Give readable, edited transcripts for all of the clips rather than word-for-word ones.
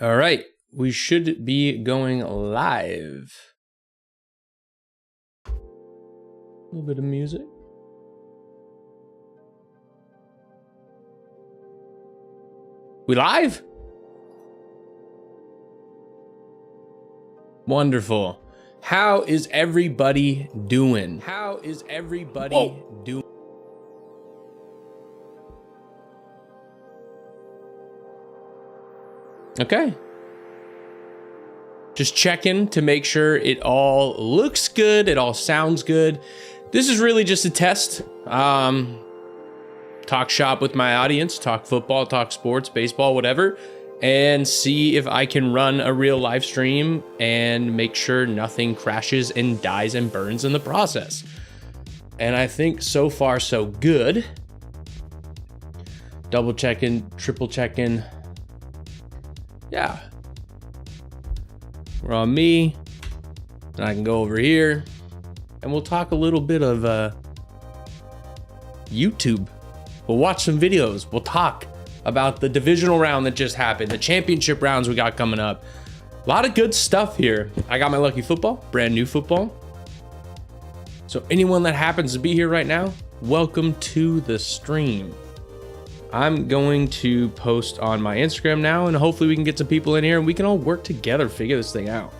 All right, we should be going live. A little bit of music. We live? Wonderful. How is everybody doing? How is everybody doing? Okay. Just checking to make sure it all looks good, it all sounds good. This is really just a test. Talk shop with my audience, talk football, talk sports, baseball, whatever, and see if I can run a real live stream and make sure nothing crashes and dies and burns in the process. And I think so far so good. Double checking, triple checking. Yeah. We're on me. And I can go over here and we'll talk a little bit of YouTube. We'll watch some videos. We'll talk about the divisional round that just happened, the championship rounds we got coming up. A lot of good stuff here. I got my lucky football, brand new football. So anyone that happens to be here right now, welcome to the stream. I'm going to post on my Instagram now, and hopefully we can get some people in here and we can all work together, figure this thing out.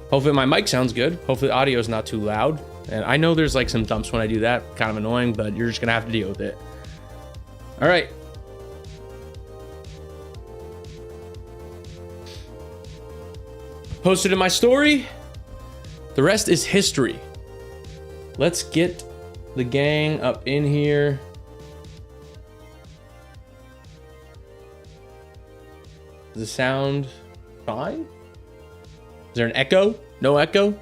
Hopefully my mic sounds good. Hopefully the audio is not too loud. And I know there's like some thumps when I do that, kind of annoying, but you're just gonna have to deal with it. All right. Posted in my story. The rest is history. Let's get the gang up in here. Does the sound fine? Is there an echo? No echo?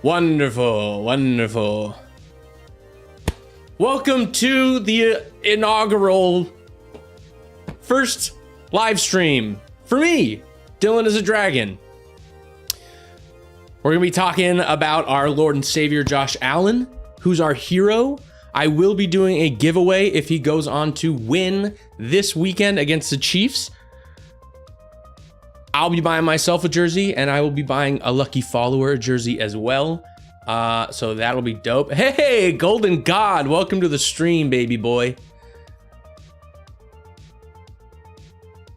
Wonderful, wonderful. Welcome to the inaugural first live stream for me, Dylan is a Dragon. We're gonna be talking about our Lord and Savior Josh Allen, who's our hero. I will be doing a giveaway if he goes on to win this weekend against the Chiefs. I'll be buying myself a jersey, and I will be buying a lucky follower jersey as well. So that'll be dope. Hey, Golden God, welcome to the stream, baby boy.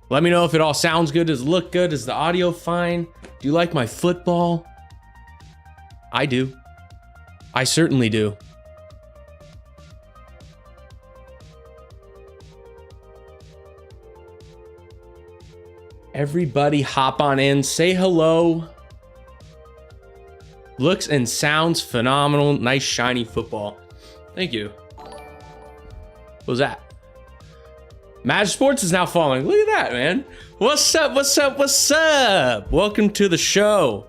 Let me know if it all sounds good. Does it look good? Is the audio fine? Do you like my football? I do. I certainly do. Everybody hop on in, say hello. Looks and sounds phenomenal. Nice shiny football. Thank you. What was that? Magic Sports is now following. Look at that, man. What's up, what's up, what's up? Welcome to the show.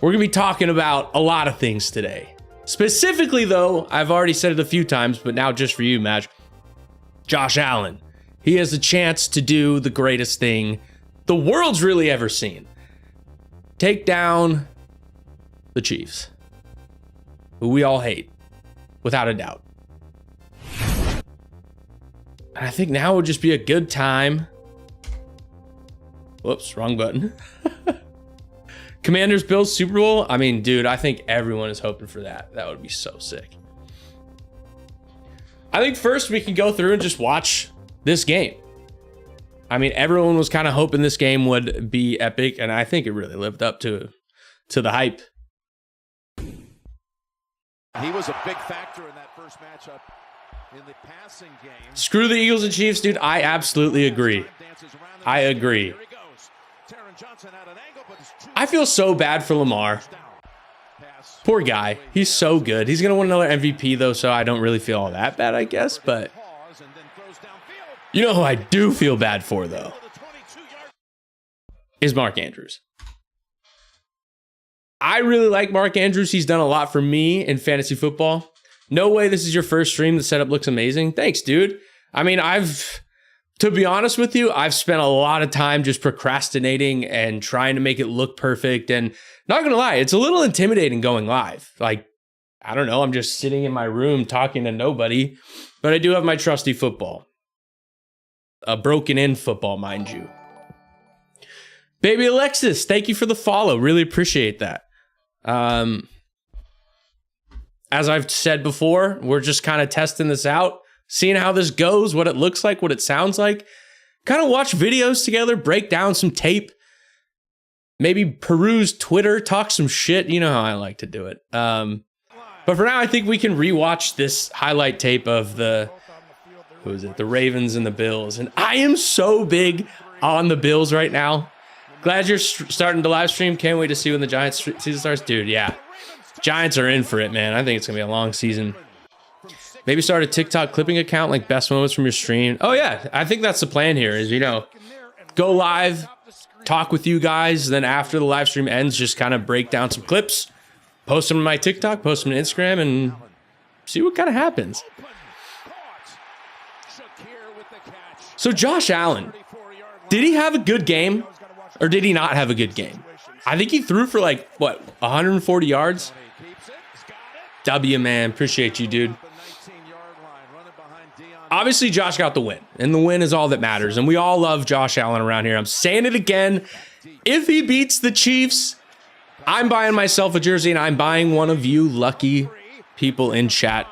We're gonna be talking about a lot of things today. Specifically though, I've already said it a few times, but now just for you, Madge. Josh Allen. He has a chance to do the greatest thing the world's really ever seen. Take down the Chiefs, who we all hate, without a doubt. And I think now would just be a good time. Whoops, wrong button. Commanders Bills Super Bowl. I mean, dude, I think everyone is hoping for that. That would be so sick. I think first we can go through and just watch this game. I mean, everyone was kind of hoping this game would be epic, and I think it really lived up to the hype. He was a big factor in that first matchup in the passing game. Screw the Eagles and Chiefs, dude. I absolutely agree. I agree. I feel so bad for Lamar. Poor guy. He's so good. He's going to win another MVP, though, so I don't really feel all that bad, I guess, but you know who I do feel bad for, though, is Mark Andrews. I really like Mark Andrews. He's done a lot for me in fantasy football. No way this is your first stream. The setup looks amazing. Thanks, dude. I mean, to be honest with you, I've spent a lot of time just procrastinating and trying to make it look perfect. And not gonna lie, it's a little intimidating going live. Like, I don't know. I'm just sitting in my room talking to nobody. But I do have my trusty football. A broken in football, mind you. Baby Alexis, thank you for the follow. Really appreciate that. As I've said before, we're just kind of testing this out, seeing how this goes, what it looks like, what it sounds like. Kind of watch videos together, break down some tape, maybe peruse Twitter, talk some shit. You know how I like to do it. But for now, I think we can rewatch this highlight tape of the Ravens and the Bills. And I am so big on the Bills right now. Glad you're starting to live stream. Can't wait to see when the Giants season starts. Dude, yeah. Giants are in for it, man. I think it's going to be a long season. Maybe start a TikTok clipping account, like best moments from your stream. Oh, yeah. I think that's the plan here is, go live, talk with you guys. Then after the live stream ends, just kind of break down some clips, post them on my TikTok, post them on Instagram, and see what kind of happens. So Josh Allen, did he have a good game or did he not have a good game? I think he threw for 140 yards. W, man. Appreciate you, dude. Obviously, Josh got the win, and the win is all that matters, and we all love Josh Allen around here. I'm saying it again. If he beats the Chiefs, I'm buying myself a jersey, and I'm buying one of you lucky people in chat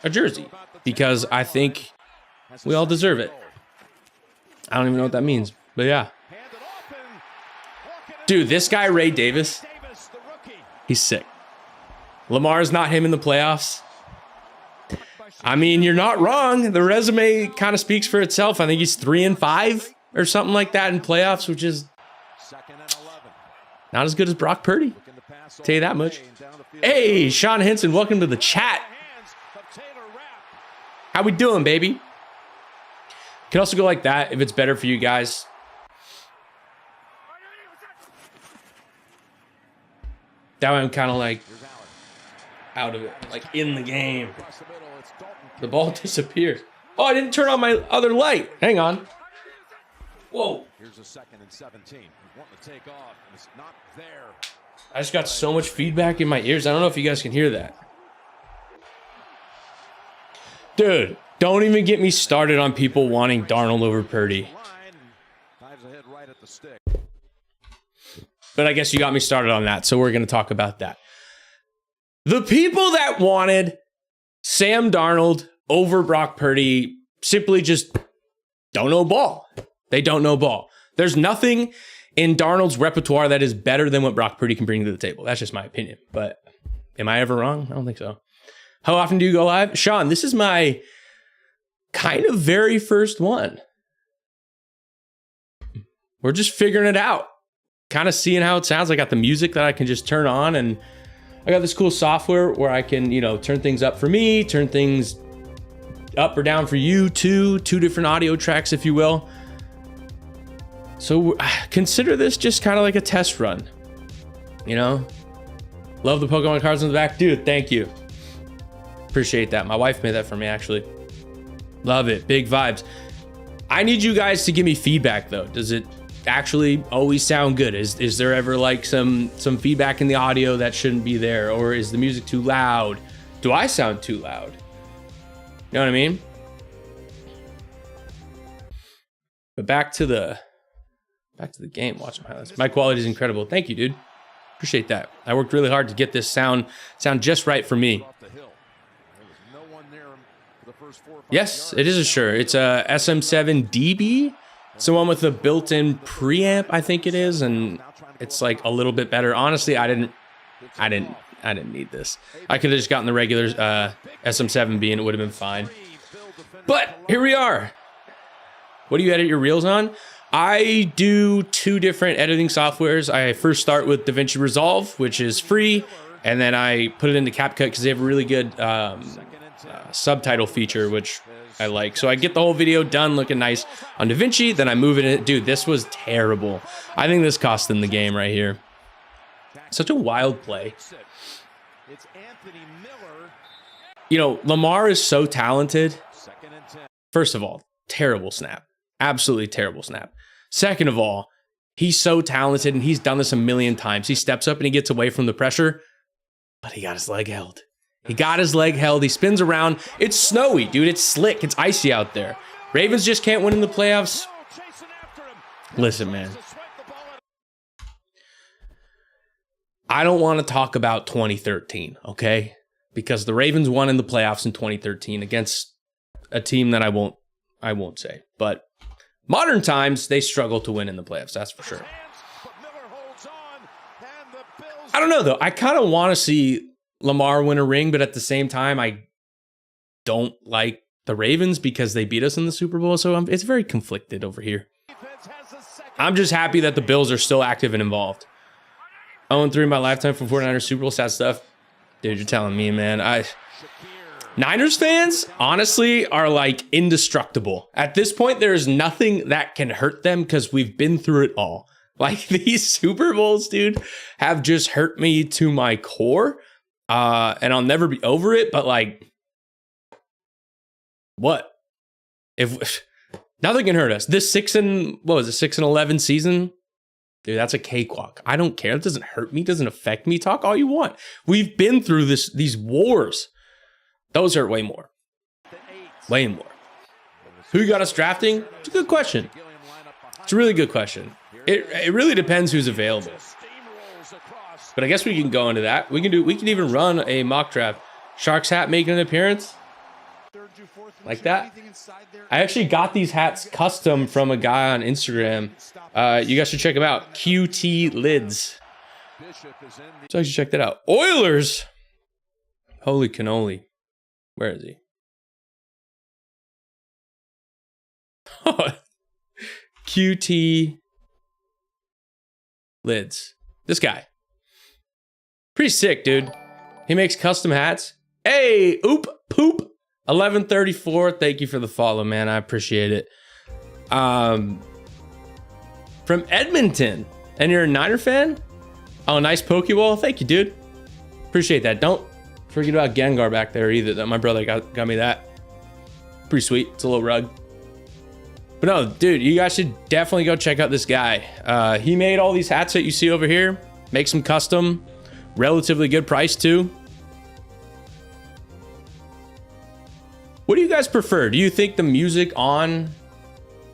a jersey, because I think we all deserve it. I don't even know what that means, but yeah. Dude, this guy, Ray Davis, he's sick. Lamar's not him in the playoffs. I mean, you're not wrong. The resume kind of speaks for itself. I think he's 3-5 or something like that in playoffs, which is not as good as Brock Purdy. Tell you that much. Hey, Sean Henson, welcome to the chat. How we doing, baby? Can also go like that if it's better for you guys. That way I'm kind of like out of it, like in the game. The ball disappears. Oh, I didn't turn on my other light. Hang on. Whoa. Here's a 2nd and 17. Want to take off. It's not there. I just got so much feedback in my ears. I don't know if you guys can hear that. Dude, don't even get me started on people wanting Darnold over Purdy. But I guess you got me started on that, so we're going to talk about that. The people that wanted Sam Darnold over Brock Purdy simply just don't know ball. They don't know ball. There's nothing in Darnold's repertoire that is better than what Brock Purdy can bring to the table. That's just my opinion. But am I ever wrong? I don't think so. How often do you go live? Sean, this is my kind of very first one. We're just figuring it out. Kind of seeing how it sounds. I got the music that I can just turn on, and I got this cool software where I can, turn things up for me, turn things up or down for you too. 2 different audio tracks, if you will. So consider this just kind of like a test run. Love the Pokemon cards in the back. Dude, thank you. Appreciate that. My wife made that for me, actually. Love it. Big vibes. I need you guys to give me feedback, though. Does it actually always sound good? Is there ever some feedback in the audio that shouldn't be there, or is the music too loud? Do I sound too loud? You know what I mean? But back to the game. Watch my highlights. My quality is incredible. Thank you, dude. Appreciate that. I worked really hard to get this sound just right for me. Yes, it is a Shure. It's a SM7DB. It's the one with the built-in preamp, I think it is, and it's a little bit better. Honestly, I didn't need this. I could have just gotten the regular SM7B and it would have been fine. But here we are. What do you edit your reels on? I do 2 different editing softwares. I first start with DaVinci Resolve, which is free, and then I put it into CapCut because they have a really good subtitle feature, which I like. So I get the whole video done looking nice on DaVinci, then I move it in. Dude, this was terrible. I think this cost them the game right here. Such a wild play. Lamar is so talented. First of all, terrible snap. Absolutely terrible snap. Second of all, he's so talented and he's done this a million times. He steps up and he gets away from the pressure, but he got his leg held. He got his leg held. He spins around. It's snowy, dude. It's slick. It's icy out there. Ravens just can't win in the playoffs. Listen, man. I don't want to talk about 2013, okay? Because the Ravens won in the playoffs in 2013 against a team that I won't say. But modern times, they struggle to win in the playoffs, that's for sure. I don't know, though. I kind of want to see Lamar win a ring, but at the same time, I don't like the Ravens because they beat us in the Super Bowl. So it's very conflicted over here. I'm just happy that the Bills are still active and involved. 0-3 in my lifetime for 49ers Super Bowl stat stuff. Dude, you're telling me, man. Niners fans, honestly, are like indestructible. At this point, there is nothing that can hurt them because we've been through it all. Like, these Super Bowls, dude, have just hurt me to my core. And I'll never be over it. But, like, what? If nothing can hurt us. This 6-11 season? Dude, that's a cakewalk. I don't care. It doesn't hurt me. It doesn't affect me. Talk all you want. We've been through these wars. Those hurt way more. Way more. Who got us drafting? It's a good question. It's a really good question. It really depends who's available. But I guess we can go into that. We can even run a mock draft. Sharks hat making an appearance. Like that. I actually got these hats custom from a guy on Instagram. You guys should check him out. QT Lids. So I should check that out. Oilers. Holy cannoli. Where is he? QT Lids. This guy. Pretty sick, dude. He makes custom hats. Hey, oop, poop. 1134. Thank you for the follow, man. I appreciate it. From Edmonton. And you're a Niner fan? Oh, nice Pokeball. Thank you, dude. Appreciate that. Don't forget about Gengar back there either. That my brother got me that. Pretty sweet. It's a little rug. But no, dude, you guys should definitely go check out this guy. He made all these hats that you see over here. Makes them custom. Relatively good price, too. What do you guys prefer? Do you think the music on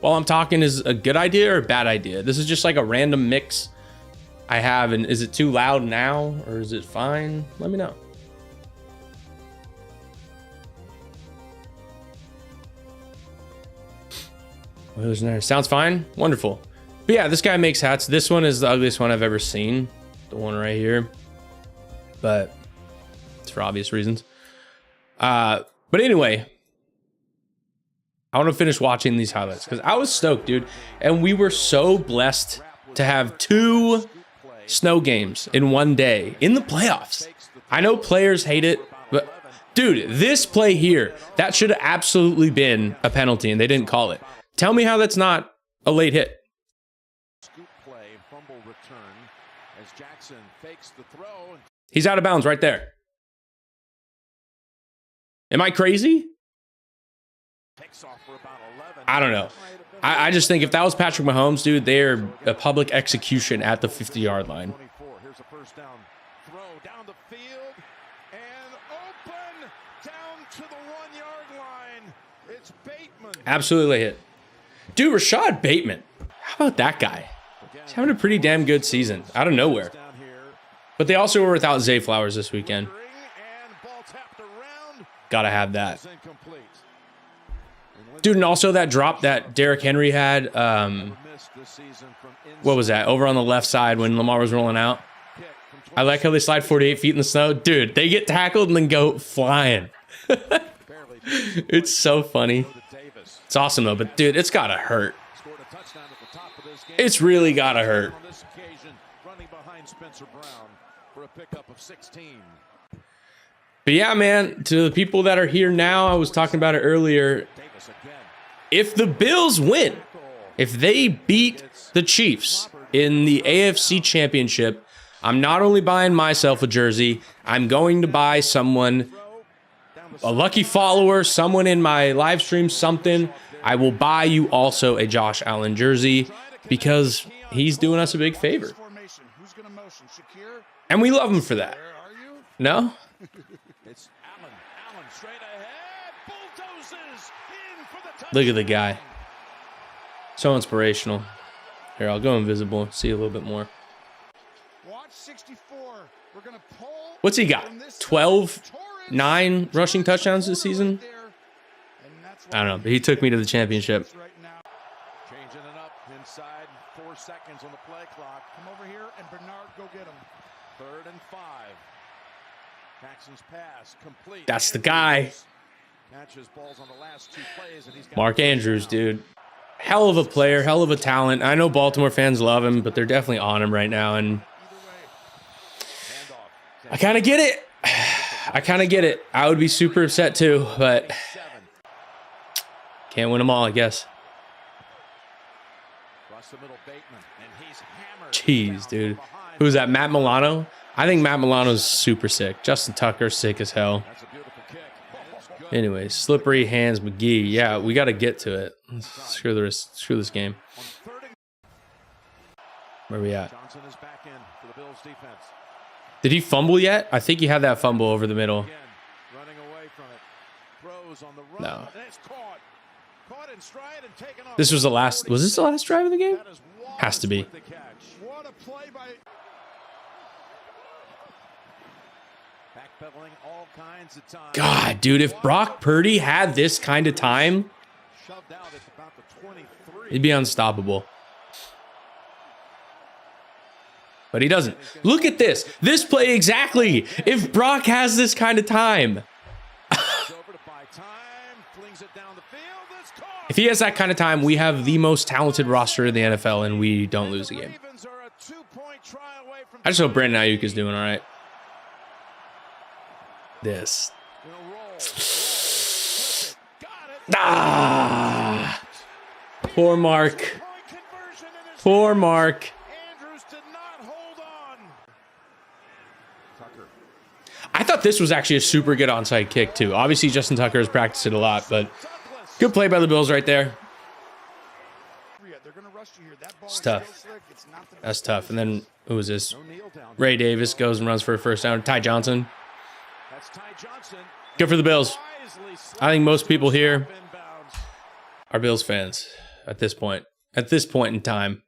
while I'm talking is a good idea or a bad idea? This is just like a random mix I have. And is it too loud now or is it fine? Let me know. Well, sounds fine. Wonderful. But yeah, this guy makes hats. This one is the ugliest one I've ever seen. The one right here. But it's for obvious reasons. But anyway, I want to finish watching these highlights because I was stoked, dude. And we were so blessed to have 2 snow games in one day in the playoffs. I know players hate it, but dude, this play here, that should have absolutely been a penalty and they didn't call it. Tell me how that's not a late hit. He's out of bounds right there. Am I crazy? I don't know. I just think if that was Patrick Mahomes, dude, they're a public execution at the 50-yard line. Here's a first down throw down the field and open down to the 1-yard line. It's Bateman. Absolutely hit. Dude, Rashad Bateman. How about that guy? He's having a pretty damn good season out of nowhere. But they also were without Zay Flowers this weekend. Gotta have that. Dude, and also that drop that Derrick Henry had. What was that? Over on the left side when Lamar was rolling out. I like how they slide 48 feet in the snow. Dude, they get tackled and then go flying. It's so funny. It's awesome, though. But, dude, it's gotta hurt. It's really gotta hurt. But yeah, man, to the people that are here now, I was talking about it earlier. If the Bills win, if they beat the Chiefs in the AFC Championship, I'm not only buying myself a jersey, I'm going to buy someone, a lucky follower, someone in my live stream, something. I will buy you also a Josh Allen jersey because he's doing us a big favor. And we love him for that. No? Straight ahead, bulldozes in for the touchdown. Look at the guy. So inspirational. Here, I'll go invisible. See a little bit more. Watch 64. We're gonna pull. What's he got? 12, 9 rushing touchdowns this season? I don't know, but he took me to the championship. Right now. Changing it up inside 4 seconds on the play clock. Come over here and Bernard go get him. 3rd and 5. Jackson's pass complete. That's the guy. Catches balls on the last 2 plays and he's got Mark Andrews, dude. Hell of a player, hell of a talent. I know Baltimore fans love him, but they're definitely on him right now, and I kind of get it. I kind of get it. I would be super upset too, but can't win them all, I guess. Jeez, dude. Who's that, Matt Milano? I think Matt Milano's super sick. Justin Tucker, sick as hell. Anyway, slippery hands McGee. Yeah, we got to get to it. Screw this game. Where we at? Did he fumble yet? I think he had that fumble over the middle. No. This was the last. Was this the last drive of the game? Has to be. God, dude, if Brock Purdy had this kind of time, he'd be unstoppable. But he doesn't. Look at this. This play exactly. If Brock has this kind of time. If he has that kind of time, we have the most talented roster in the NFL, and we don't lose a game. I just hope Brandon Ayuk is doing all right. This. Ah! Poor Mark. Poor Mark. I thought this was actually a super good onside kick, too. Obviously, Justin Tucker has practiced it a lot, but good play by the Bills right there. It's tough. That's tough. And then, who was this? Ray Davis goes and runs for a first down. Ty Johnson. Good for the Bills. I think most people here are Bills fans at this point. At this point in time.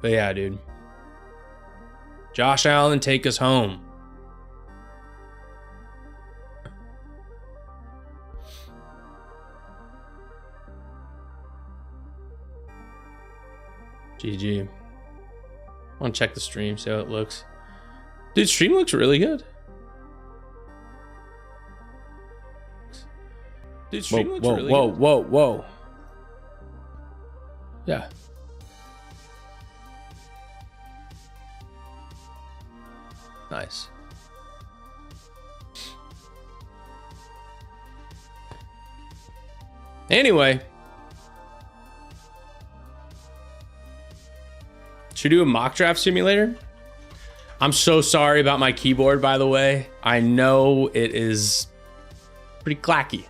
But yeah, dude. Josh Allen, take us home. GG. I want to check the stream, see how it looks. Dude, stream looks really good. Dude, stream looks really good. Whoa. Yeah. Nice. Anyway. Should we do a mock draft simulator? I'm so sorry about my keyboard, by the way. I know it is pretty clacky.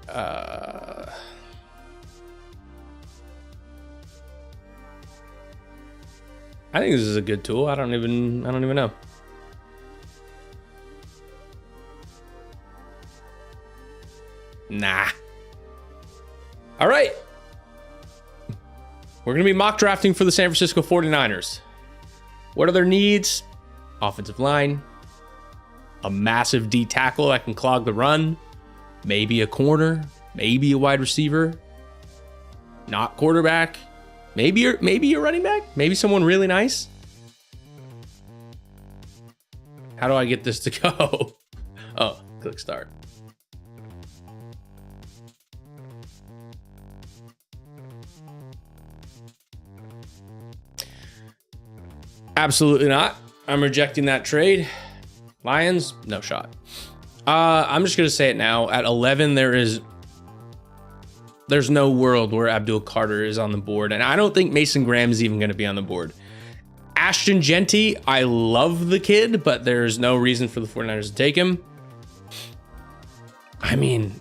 I think this is a good tool. I don't even know. Nah. All right. We're going to be mock drafting for the San Francisco 49ers. What are their needs? Offensive line. A massive D tackle that can clog the run. Maybe a corner. Maybe a wide receiver. Not quarterback. Maybe a running back. Maybe someone really nice. How do I get this to go? Oh, click start. Absolutely not. I'm rejecting that trade. Lions, no shot. I'm just going to say it now. At 11, there's no world where Abdul Carter is on the board. And I don't think Mason Graham is even going to be on the board. Ashton Genty, I love the kid, but there's no reason for the 49ers to take him. I mean,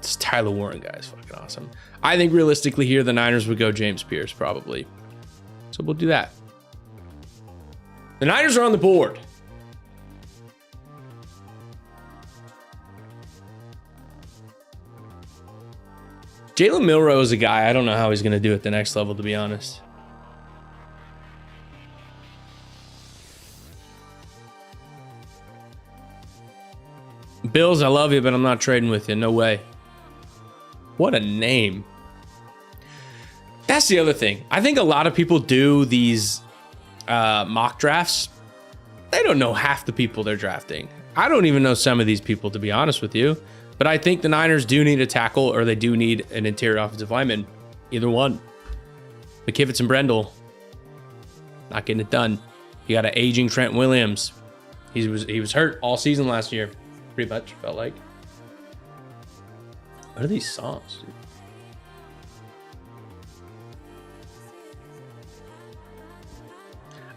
this Tyler Warren guy is fucking awesome. I think realistically here, the Niners would go James Pierce probably. So we'll do that. The Niners are on the board. Jalen Milroe is a guy. I don't know how he's going to do at the next level, to be honest. Bills, I love you, but I'm not trading with you. No way. What a name. That's the other thing. I think a lot of people do these mock drafts. They don't know half the people they're drafting. I don't even know some of these people, to be honest with you. But I think the Niners do need a tackle, or they do need an interior offensive lineman. Either one. McKivitz and Brendel. Not getting it done. You got an aging Trent Williams. He was hurt all season last year. Pretty much, felt like. What are these songs, dude?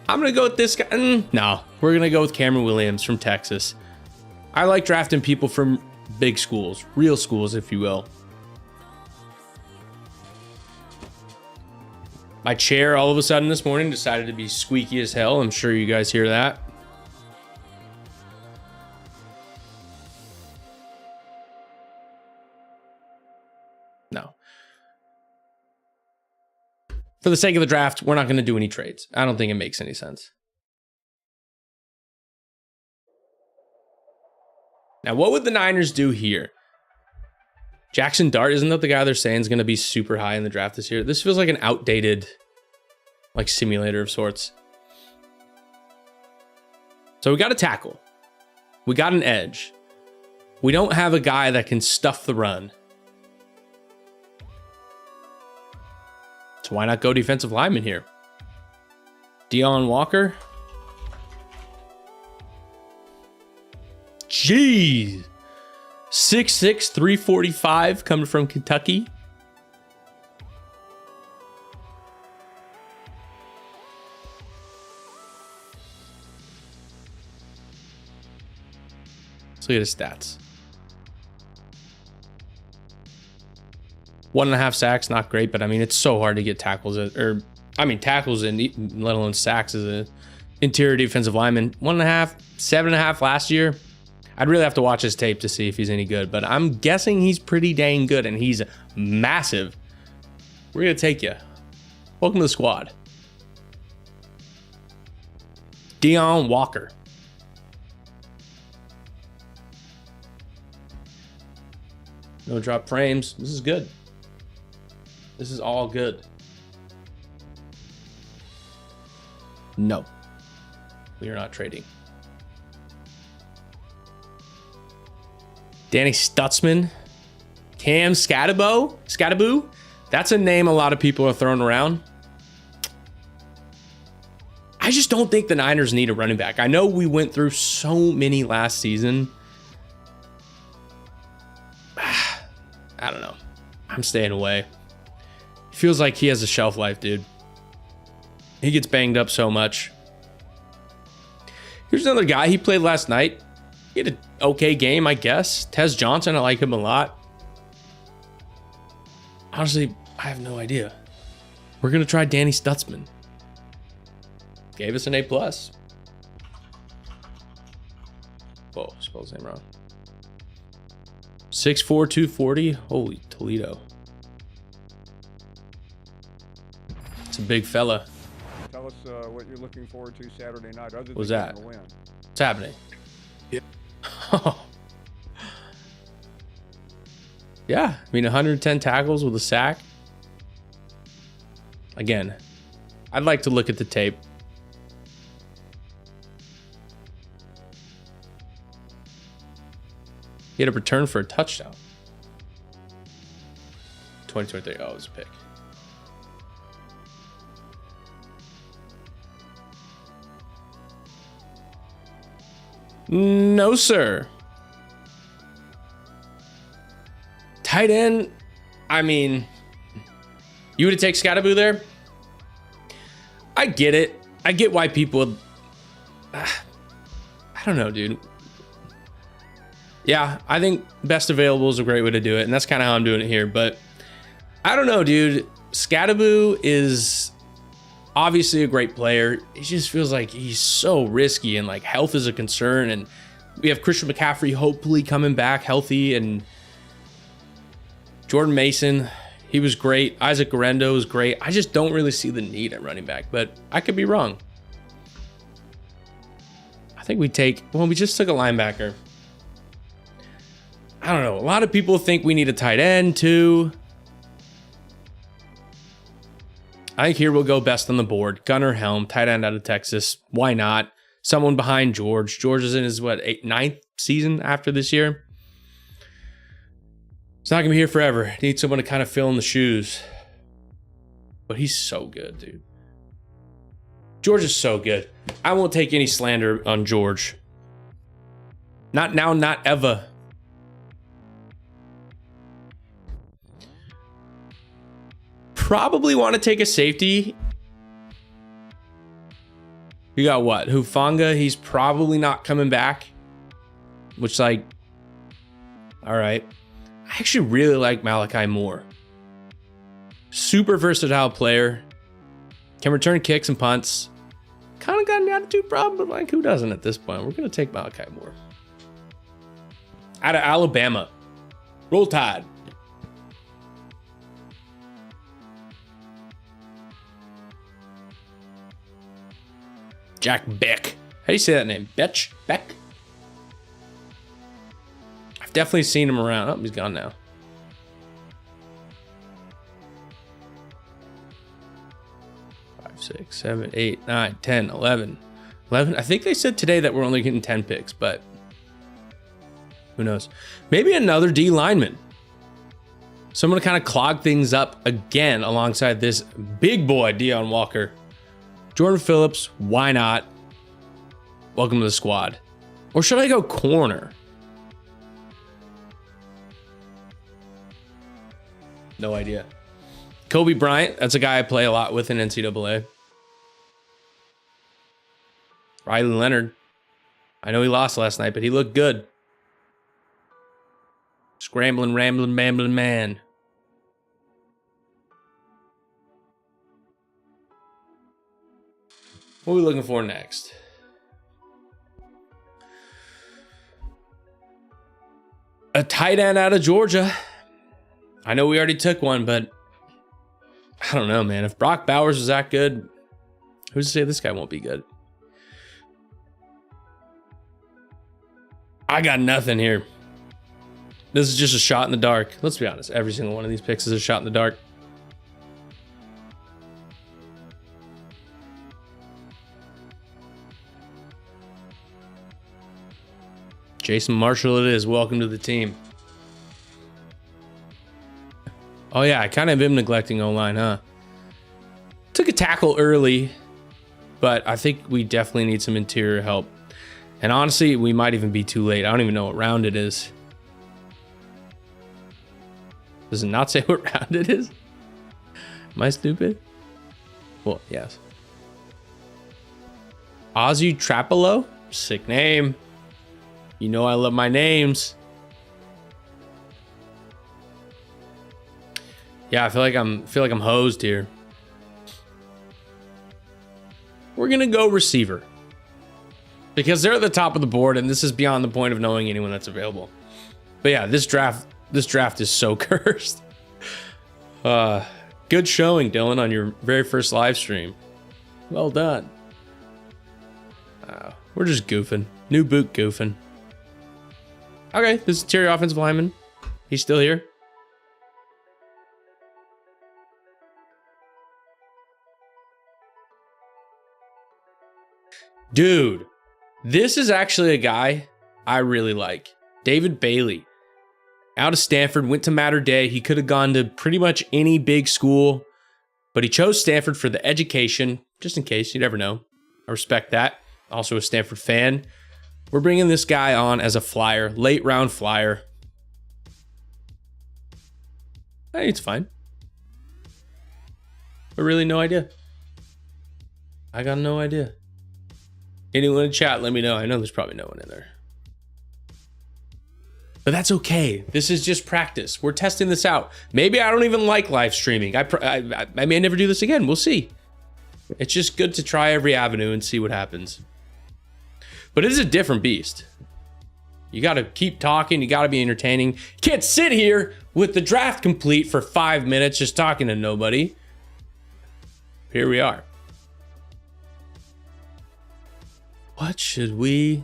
I'm going to go with this guy. No, we're going to go with Cameron Williams from Texas. I like drafting people from big schools, real schools, if you will. My chair all of a sudden this morning decided to be squeaky as hell. I'm sure you guys hear that. No. For the sake of the draft, we're not going to do any trades. I don't think it makes any sense. Now, what would the Niners do here? Jackson Dart, isn't that the guy they're saying is going to be super high in the draft this year? This feels like an outdated, like, simulator of sorts. So we got a tackle. We got an edge. We don't have a guy that can stuff the run. So why not go defensive lineman here? Deon Walker. Jeez. 6'6", 345 coming from Kentucky. Let's look at his stats. 1.5 sacks, not great, but I mean, it's so hard to get tackles, tackles in, let alone sacks as an interior defensive lineman. 1.5, 7.5 last year. I'd really have to watch his tape to see if he's any good, but I'm guessing he's pretty dang good, and he's massive. We're going to take you. Welcome to the squad. Deon Walker. No drop frames. This is good. This is all good. No. We are not trading. Danny Stutzman. Cam Skattebo. That's a name a lot of people are throwing around. I just don't think the Niners need a running back. I know we went through so many last season. I don't know. I'm staying away. Feels like he has a shelf life, dude. He gets banged up so much. Here's another guy. He played last night. He had an okay game, I guess. Tez Johnson, I like him a lot. Honestly, I have no idea. We're going to try Danny Stutzman. Gave us an A+. Whoa, spelled his name wrong. 6'4", 240. Holy Toledo. It's a big fella. Tell us what you're looking forward to Saturday night. Other than What's that? getting a win. What's happening? Yeah. Yeah, I mean, 110 tackles with a sack. Again, I'd like to look at the tape. He had a return for a touchdown. 2023. Oh, it was a pick. No, sir. Tight end. I mean, you would take Skattebo there? I get it. I get why people... I don't know, dude. Yeah, I think best available is a great way to do it, and that's kind of how I'm doing it here. But I don't know, dude. Skattebo is Obviously a great player. It just feels like he's so risky, and like health is a concern. And we have Christian McCaffrey hopefully coming back healthy, and Jordan Mason, he was great. Isaac Guerrero was great. I just don't really see the need at running back, but I could be wrong. I think we just took a linebacker. I don't know. A lot of people think we need a tight end too. I think here we'll go best on the board. Gunnar Helm, tight end out of Texas. Why not? Someone behind George. George is in his, ninth season after this year? He's not going to be here forever. Need someone to kind of fill in the shoes. But he's so good, dude. George is so good. I won't take any slander on George. Not now, not ever. Probably want to take a safety. You got what? Hufanga, he's probably not coming back. Which, like, all right. I actually really like Malachi Moore. Super versatile player. Can return kicks and punts. Kind of got an attitude problem, but like, who doesn't at this point? We're going to take Malachi Moore. Out of Alabama. Roll Tide. Jack Beck. How do you say that name? Beck? I've definitely seen him around. Oh, he's gone now. Five, 6, 7, 8, 9, 10, 11. 11. I think they said today that we're only getting 10 picks, but who knows? Maybe another D lineman. Someone to kind of clog things up again alongside this big boy, Deion Walker. Jordan Phillips, why not? Welcome to the squad. Or should I go corner? No idea. Kobe Bryant, that's a guy I play a lot with in NCAA. Riley Leonard. I know he lost last night, but he looked good. Scrambling, rambling, bambling man. What are we looking for next? A tight end out of Georgia. I know we already took one, but I don't know, man. If Brock Bowers is that good, who's to say this guy won't be good? I got nothing here. This is just a shot in the dark. Let's be honest. Every single one of these picks is a shot in the dark. Jason Marshall it is. Welcome to the team. Oh yeah, I kind of am neglecting O-line, huh? Took a tackle early, but I think we definitely need some interior help. And honestly, we might even be too late. I don't even know what round it is. Does it not say what round it is? Am I stupid? Well, yes. Ozzy Trapelo? Sick name. You know I love my names. Yeah, I feel like I'm hosed here. We're gonna go receiver. Because they're at the top of the board, and this is beyond the point of knowing anyone that's available. But yeah, this draft is so cursed. Good showing, Dylan, on your very first live stream. Well done. We're just goofing. New boot goofing. Okay, this is interior offensive lineman. He's still here. Dude, this is actually a guy I really like. David Bailey. Out of Stanford, went to Mater Dei. He could have gone to pretty much any big school, but he chose Stanford for the education, just in case. You never know. I respect that. Also a Stanford fan. We're bringing this guy on as a flyer, late round flyer. Hey, it's fine. But really, no idea. I got no idea. Anyone in chat, let me know. I know there's probably no one in there. But that's okay. This is just practice. We're testing this out. Maybe I don't even like live streaming. I may never do this again. We'll see. It's just good to try every avenue and see what happens. But it is a different beast. You got to keep talking. You got to be entertaining. You can't sit here with the draft complete for 5 minutes just talking to nobody. Here we are. What should we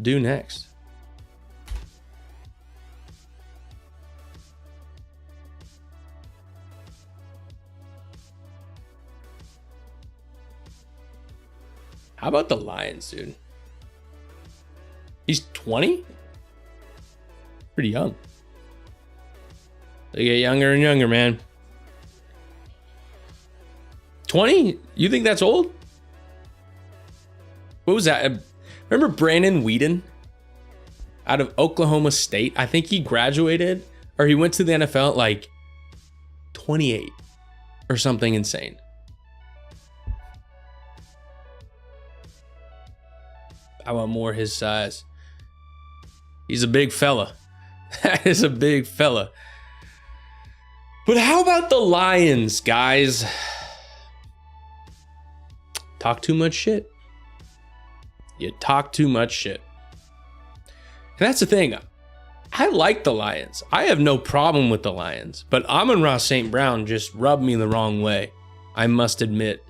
do next? How about the Lions, dude? He's 20? Pretty young. They get younger and younger, man. 20? You think that's old? What was that? Remember Brandon Whedon out of Oklahoma State? I think he graduated or he went to the NFL at like 28 or something insane. I want more his size. He's a big fella. That is a big fella. But how about the Lions, guys? Talk too much shit. You talk too much shit. And that's the thing. I like the Lions. I have no problem with the Lions. But Amon-Ra St. Brown just rubbed me the wrong way. I must admit.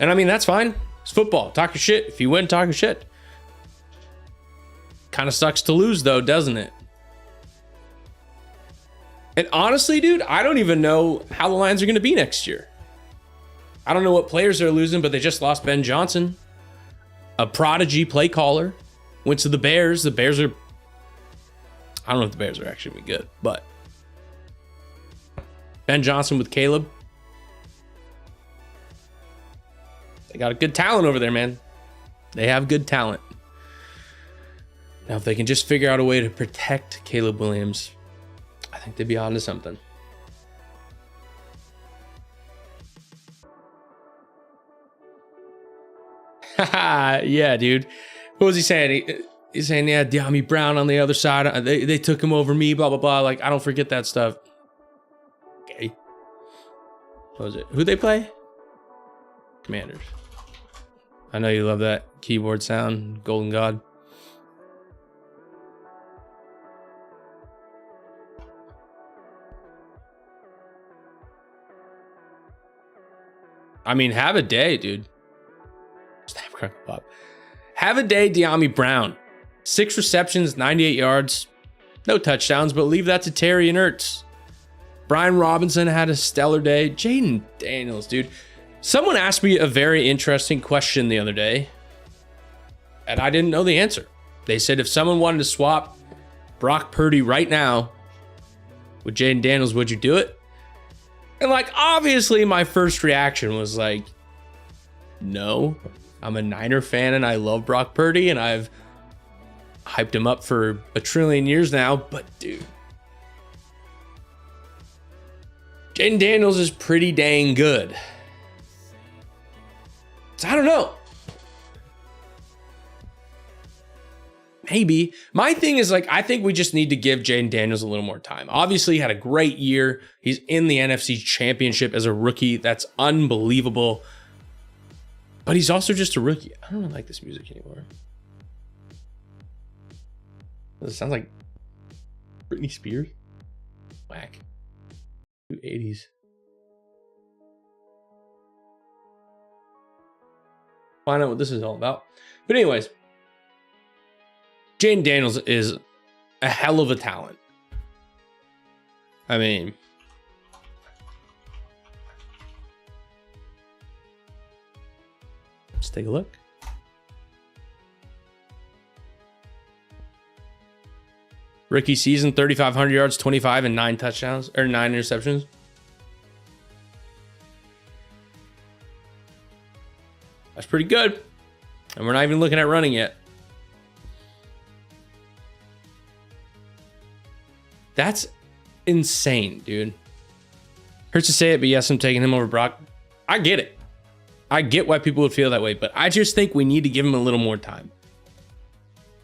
And I mean, that's fine. It's football. Talk your shit. If you win, talk your shit. Kind of sucks to lose, though, doesn't it? And honestly, dude, I don't even know how the Lions are going to be next year. I don't know what players they're losing, but they just lost Ben Johnson, a prodigy play caller. Went to the Bears. The Bears are... I don't know if the Bears are actually good, but... Ben Johnson with Caleb. They got a good talent over there, man. They have good talent. Now, if they can just figure out a way to protect Caleb Williams, I think they'd be on to something. Yeah, dude. What was he saying? He's saying, yeah, De'Ami Brown on the other side. They took him over me, blah, blah, blah. Like, I don't forget that stuff. Okay. What was it? Who'd they play? Commanders. I know you love that keyboard sound, Golden God. I mean, have a day, dude. Snap, crackle, pop. Have a day, De'Ami Brown. 6 receptions, 98 yards. No touchdowns, but leave that to Terry and Ertz. Brian Robinson had a stellar day. Jaden Daniels, dude. Someone asked me a very interesting question the other day, and I didn't know the answer. They said if someone wanted to swap Brock Purdy right now with Jaden Daniels, would you do it? And like, obviously my first reaction was like, no. I'm a Niner fan and I love Brock Purdy and I've hyped him up for a trillion years now. But dude, Jaden Daniels is pretty dang good. So I don't know. Maybe. My thing is like, I think we just need to give Jaden Daniels a little more time. Obviously, he had a great year. He's in the NFC Championship as a rookie. That's unbelievable. But he's also just a rookie. I don't really like this music anymore. It sounds like Britney Spears. Whack. 80s. Find out what this is all about. But anyways, Jaden Daniels is a hell of a talent. I mean, let's take a look. Rookie season, 3,500 yards, 25 and 9 touchdowns, or 9 interceptions. That's pretty good. And we're not even looking at running yet. That's insane, dude. Hurts to say it, but yes, I'm taking him over Brock. I get it. I get why people would feel that way, but I just think we need to give him a little more time.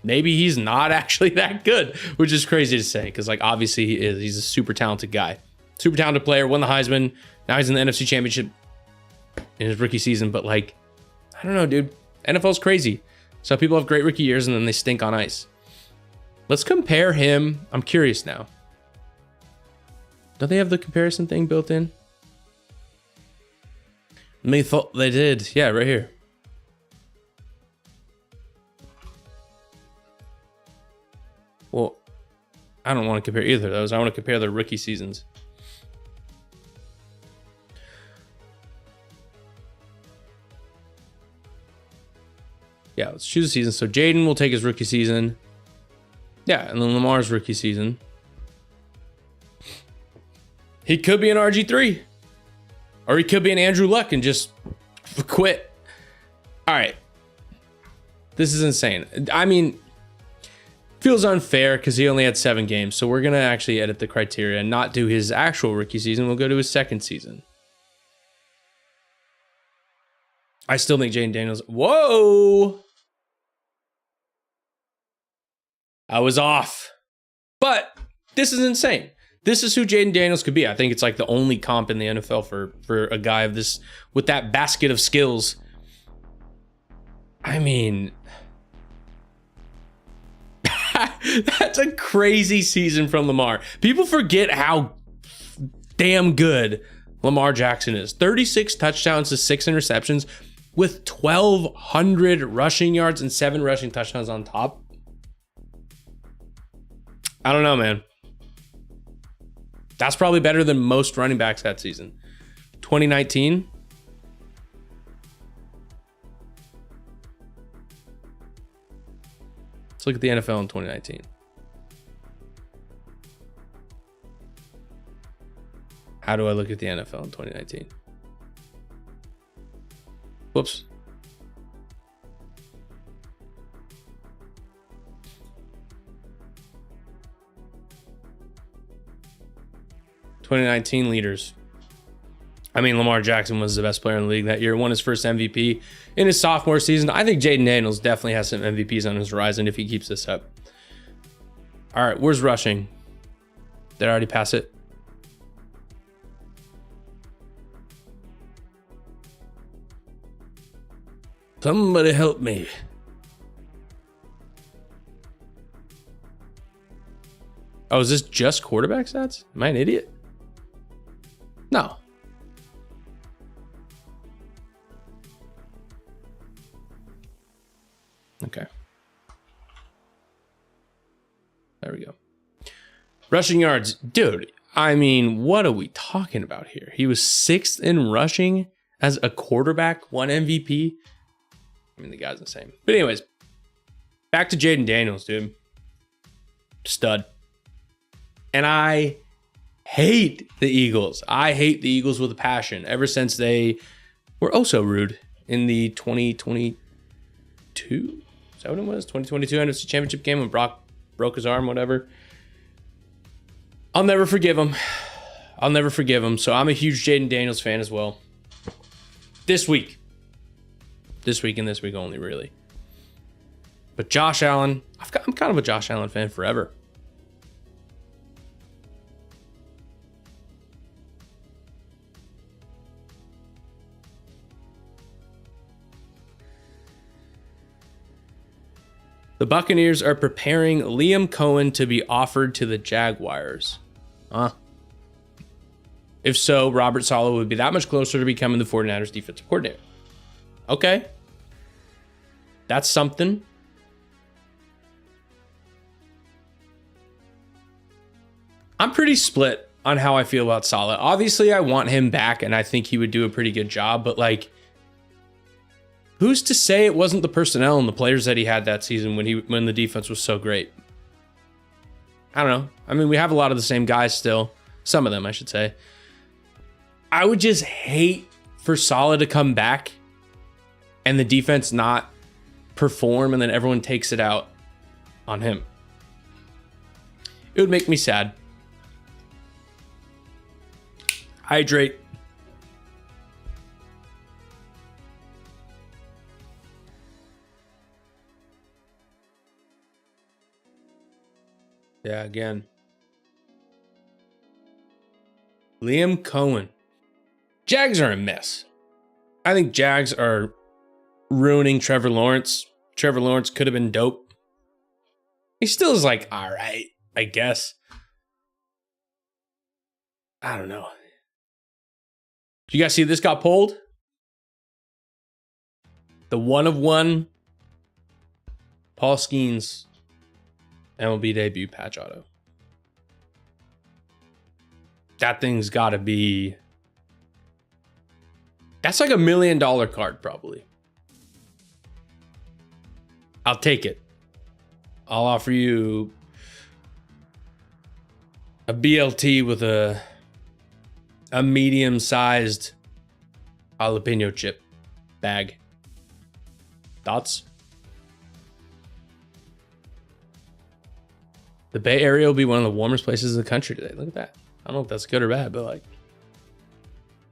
Maybe he's not actually that good, which is crazy to say because, like, obviously he is. He's a super talented guy. super talented player, won the Heisman. Now he's in the NFC Championship in his rookie season. But like, I don't know, dude. NFL's crazy. So people have great rookie years and then they stink on ice. Let's compare him. I'm curious now. Don't they have the comparison thing built in? Me thought they did. Yeah, right here. Well, I don't want to compare either of those. I want to compare the rookie seasons. Yeah, let's choose a season. So Jaden will take his rookie season. Yeah, and then Lamar's rookie season. He could be an RG3. Or he could be an Andrew Luck and just quit. All right. This is insane. I mean, feels unfair because he only had 7 games. So we're going to actually edit the criteria and not do his actual rookie season. We'll go to his second season. I still think Jaden Daniels. Whoa. I was off. But this is insane. This is who Jaden Daniels could be. I think it's like the only comp in the NFL for a guy of this, with that basket of skills. I mean, that's a crazy season from Lamar. People forget how damn good Lamar Jackson is. 36 touchdowns to 6 interceptions with 1,200 rushing yards and 7 rushing touchdowns on top. I don't know, man. That's probably better than most running backs that season. 2019. Let's look at the NFL in 2019. How do I look at the NFL in 2019? Whoops. '19 leaders. I mean, Lamar Jackson was the best player in the league that year. Won his first MVP in his sophomore season. I think Jaden Daniels definitely has some MVPs on his horizon if he keeps this up. All right, where's rushing? Did I already pass it? Somebody help me. Oh, is this just quarterback stats? Am I an idiot? No. Okay. There we go. Rushing yards. Dude, I mean, what are we talking about here? He was 6th in rushing as a quarterback, 1 MVP. I mean, the guy's insane. But anyways, back to Jaden Daniels, dude. Stud. And I hate the Eagles. I hate the Eagles with a passion ever since they were oh so rude in the 2022. Is that what it was? 2022 NFC Championship game when Brock broke his arm, whatever. I'll never forgive him. I'll never forgive him. So I'm a huge Jaden Daniels fan as well. This week. This week and this week only, really. But Josh Allen, I'm kind of a Josh Allen fan forever. The Buccaneers are preparing Liam Cohen to be offered to the Jaguars. Huh? If so, Robert Saleh would be that much closer to becoming the 49ers defensive coordinator. Okay. That's something. I'm pretty split on how I feel about Saleh. Obviously, I want him back, and I think he would do a pretty good job, but like, who's to say it wasn't the personnel and the players that he had that season when the defense was so great? I don't know. I mean, we have a lot of the same guys still. Some of them, I should say. I would just hate for Saleh to come back and the defense not perform and then everyone takes it out on him. It would make me sad. Hydrate. Yeah, again. Liam Cohen. Jags are a mess. I think Jags are ruining Trevor Lawrence. Trevor Lawrence could have been dope. He still is like, all right, I guess. I don't know. Did you guys see this got pulled? The 1 of 1 Paul Skeens MLB debut patch auto. That thing's got to be... That's like $1 million card, probably. I'll take it. I'll offer you a BLT with a medium-sized jalapeno chip bag. Thoughts? The Bay Area will be one of the warmest places in the country today. Look at that. I don't know if that's good or bad, but like,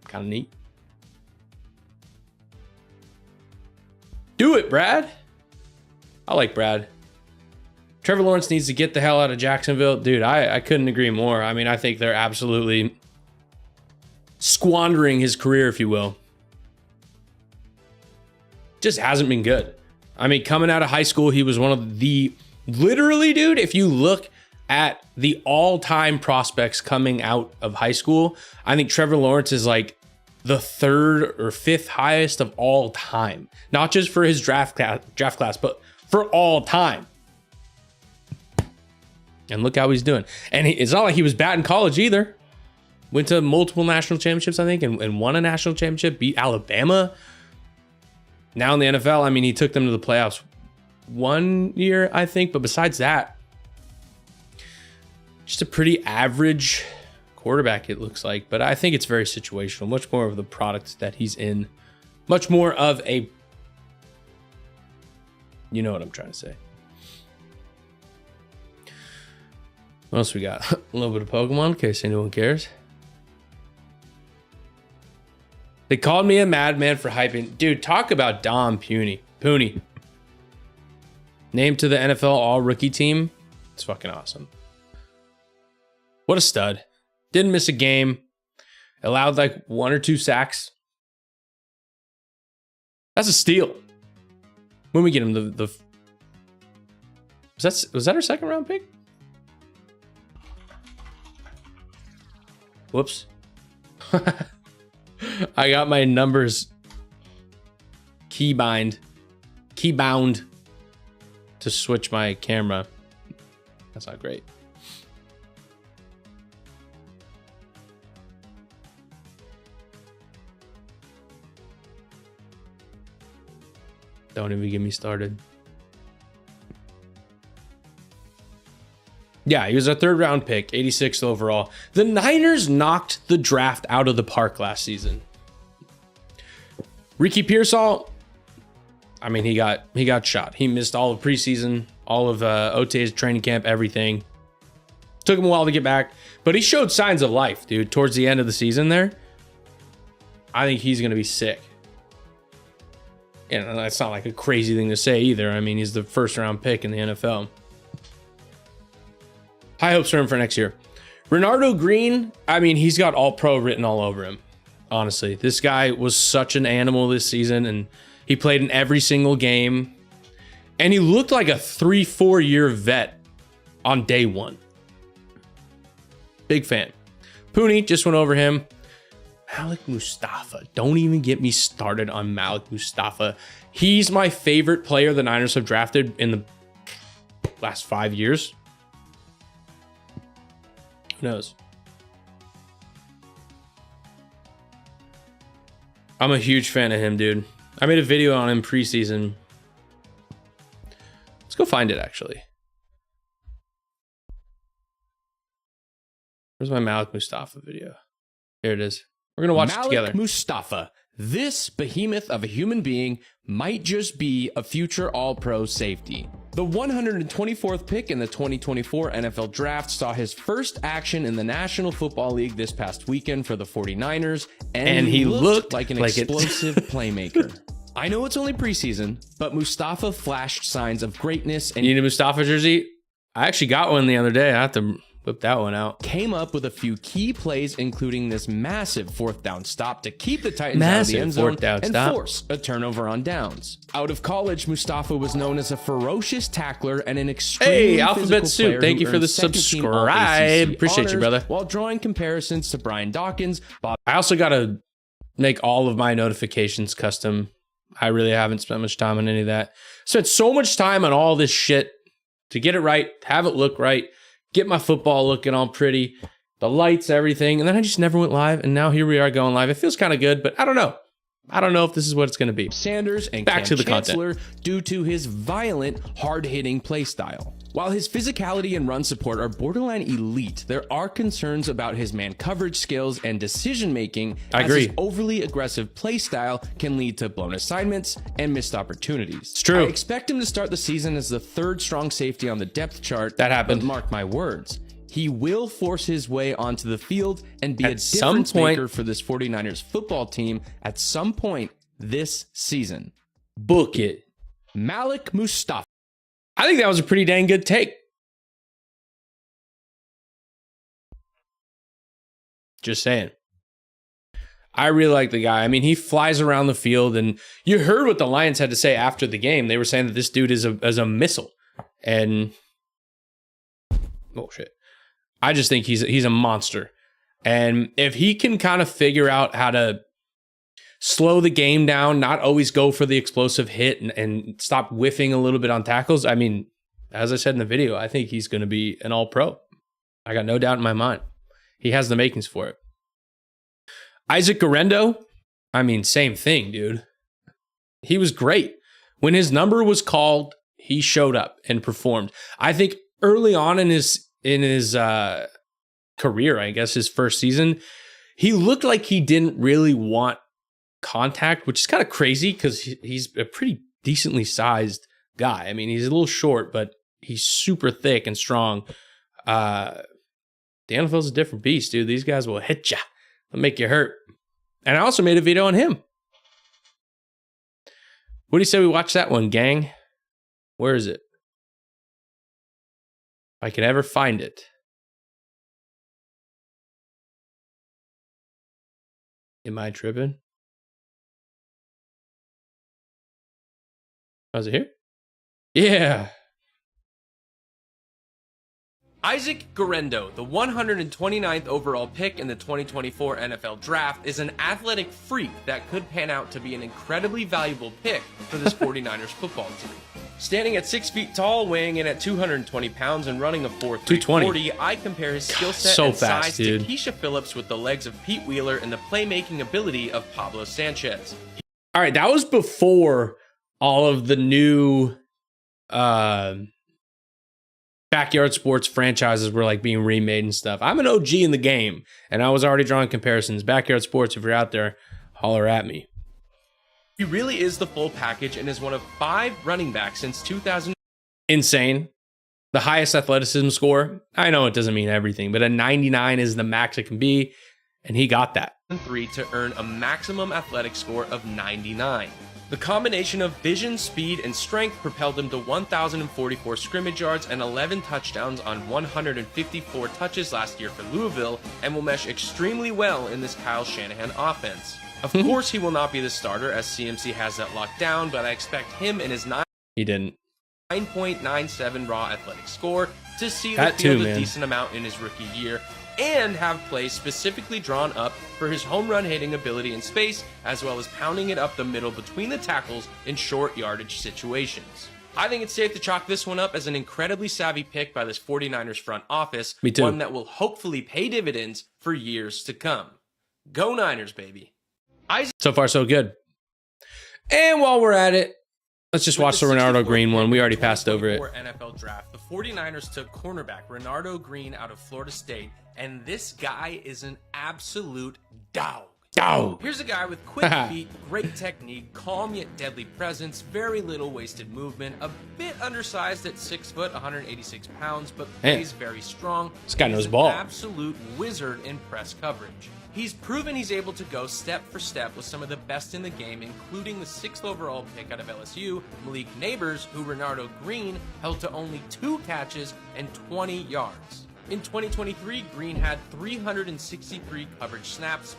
kind of neat. Do it, Brad. I like Brad. Trevor Lawrence needs to get the hell out of Jacksonville. Dude, I couldn't agree more. I mean, I think they're absolutely squandering his career, if you will. Just hasn't been good. I mean, coming out of high school, he was one of the... Literally, dude, if you look at the all-time prospects coming out of high school, I think Trevor Lawrence is like the 3rd or 5th highest of all time. Not just for his draft class, but for all time. And look how he's doing. And it's not like he was bad in college either. Went to multiple national championships, I think, and won a national championship, beat Alabama. Now in the NFL, I mean, he took them to the playoffs 1 year, I think. But besides that, just a pretty average quarterback, it looks like. But I think it's very situational. Much more of the product that he's in. Much more of a... You know what I'm trying to say. What else we got? A little bit of Pokemon, in case anyone cares. They called me a madman for hyping. Dude, talk about Dom Puny. Named to the NFL All-Rookie team. It's fucking awesome. What a stud. Didn't miss a game. Allowed like 1 or 2 sacks. That's a steal. When we get him, was that our 2nd round pick? Whoops. I got my numbers keybound to switch my camera. That's not great. Don't even get me started. Yeah, he was a 3rd round pick, 86th overall. The Niners knocked the draft out of the park last season. Ricky Pearsall, I mean, he got shot. He missed all of preseason, all of OTA's training camp, everything. Took him a while to get back, but he showed signs of life, dude, towards the end of the season there. I think he's going to be sick. And that's not like a crazy thing to say either. I mean, he's the 1st round pick in the NFL. High hopes for him for next year. Renardo Green, I mean, he's got all pro written all over him. Honestly, this guy was such an animal this season, and he played in every single game. And he looked like a 3-4 year vet on day 1. Big fan. Pooney, just went over him. Malik Mustafa. Don't even get me started on Malik Mustafa. He's my favorite player the Niners have drafted in the last 5 years. Who knows? I'm a huge fan of him, dude. I made a video on him preseason. Let's go find it, actually. Where's my Malik Mustafa video? Here it is. We're going to watch it together. Malik Mustafa. This behemoth of a human being might just be a future All-Pro safety. The 124th pick in the 2024 NFL Draft saw his first action in the National Football League this past weekend for the 49ers, and he looked like an explosive playmaker. I know it's only preseason, but Mustafa flashed signs of greatness. And you need a Mustafa jersey? I actually got one the other day. I have to Whip that one out. Came up with a few key plays, including this massive fourth down stop to keep the Titans out of the end zone and force a turnover on downs. Out of college, Mustafa was known as a ferocious tackler and an extremely Alphabet Soup, thank you for the subscribe. Appreciate you, brother. While drawing comparisons to Brian Dawkins, I also got to make all of my notifications custom. I really haven't spent much time on any of that. Spent so much time on all this shit to get it right, have it look right, get my football looking all pretty, the lights, everything. And then I just never went live. And now here we are going live. It feels kind of good, but I don't know. I don't know if this is what it's going to be. Sanders and back Cam to the Chancellor content. Due to his violent, hard-hitting play style. While his physicality and run support are borderline elite, there are concerns about his man coverage skills and decision-making. I agree. His overly aggressive play style can lead to blown assignments and missed opportunities. It's true. I expect him to start the season as the third strong safety on the depth chart. That happened. But mark my words, he will force his way onto the field and be at a some difference point maker for this 49ers football team at some point this season. Book it. Malik Mustafa. I think that was a pretty dang good take. Just saying. I really like the guy. I mean, he flies around the field, and you heard what the Lions had to say after the game. They were saying that this dude is a missile. And oh shit. I just think he's a monster. And if he can kind of figure out how to slow the game down, not always go for the explosive hit and stop whiffing a little bit on tackles. I mean, as I said in the video, I think he's going to be an all-pro. I got no doubt in my mind. He has the makings for it. Isaac Guerendo, I mean, same thing, dude. He was great. When his number was called, he showed up and performed. I think early on in his career, I guess his first season, he looked like he didn't really want contact, which is kind of crazy because he's a pretty decently sized guy. I mean, he's a little short, but he's super thick and strong. The NFL's a different beast, dude. These guys will hit you. They'll make you hurt. And I also made a video on him. What do you say we watch that one, gang? Where is it? If I can ever find it. Am I tripping? Oh, is it here? Yeah. Isaac Guerendo, the 129th overall pick in the 2024 NFL Draft, is an athletic freak that could pan out to be an incredibly valuable pick for this 49ers football team. Standing at 6 feet tall, weighing in at 220 pounds, and running a 4.3 40, I compare his skill set and size to Keisha Phillips with the legs of Pete Wheeler and the playmaking ability of Pablo Sanchez. All right, that was before all of the new backyard sports franchises were like being remade and stuff. I'm an OG in the game, and I was already drawing comparisons. Backyard sports, if you're out there, holler at me. He really is the full package and is one of 5 running backs since 2000. Insane. The highest athleticism score. I know it doesn't mean everything, but a 99 is the max it can be, and he got that. 3 to earn a maximum athletic score of 99. The combination of vision, speed, and strength propelled him to 1,044 scrimmage yards and 11 touchdowns on 154 touches last year for Louisville, and will mesh extremely well in this Kyle Shanahan offense. Of course, he will not be the starter, as CMC has that locked down, but I expect him and his 9.97 raw athletic score to see the field a decent amount in his rookie year, and have plays specifically drawn up for his home run hitting ability in space, as well as pounding it up the middle between the tackles in short yardage situations. I think it's safe to chalk this one up as an incredibly savvy pick by this 49ers front office. Me too. One that will hopefully pay dividends for years to come. Go Niners, baby. So far, so good. And while we're at it, let's just watch the Renardo Green one. We already passed over it. NFL Draft, the 49ers took cornerback Renardo Green out of Florida State, and this guy is an absolute dog. Here's a guy with quick feet, great technique, calm yet deadly presence, very little wasted movement, a bit undersized at 6 foot, 186 pounds, but plays very strong. This guy knows ball. Absolute wizard in press coverage. He's proven he's able to go step for step with some of the best in the game, including the 6th overall pick out of LSU, Malik Neighbors, who Renardo Green held to only 2 catches and 20 yards. In 2023, Green had 363 coverage snaps,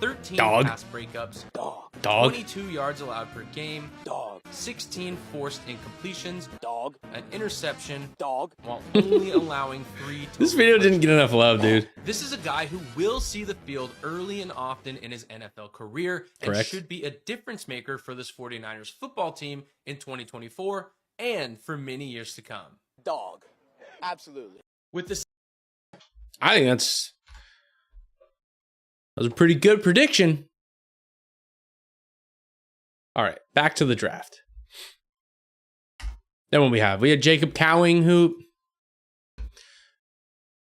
13 Dog. pass breakups, Dog. 22 yards allowed per game, 16 forced incompletions, an interception, while only allowing 3 This video didn't get enough love, dude. This is a guy who will see the field early and often in his NFL career and Correct. should be a difference maker for this 49ers football team in 2024 and for many years to come. Absolutely. With the I think that was a pretty good prediction. All right, back to the draft. Then what we had Jacob Cowing, who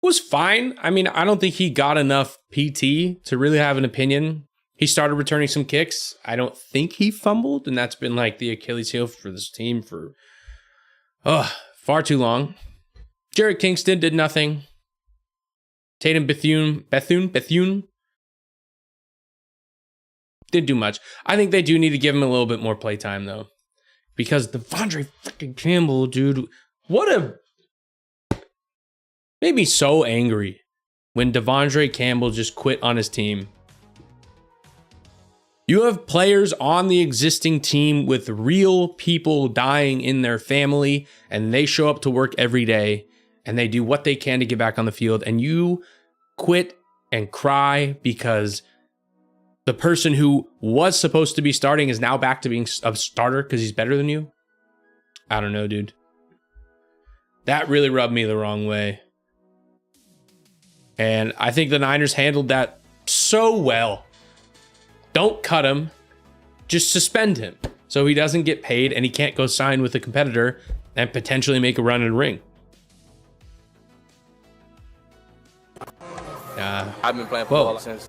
was fine. I mean, I don't think he got enough PT to really have an opinion. He started returning some kicks. I don't think he fumbled, and that's been like the Achilles heel for this team for far too long. Jared Kingston did nothing. Tatum Bethune didn't do much. I think they do need to give him a little bit more playtime, though. Because Devondre freaking Campbell, dude, made me so angry when Devondre Campbell just quit on his team. You have players on the existing team with real people dying in their family, and they show up to work every day, and they do what they can to get back on the field, and you quit and cry because the person who was supposed to be starting is now back to being a starter because he's better than you. I don't know, dude. That really rubbed me the wrong way. And I think the Niners handled that so well. Don't cut him. Just suspend him so he doesn't get paid and he can't go sign with a competitor and potentially make a run in the ring. I've been playing football since.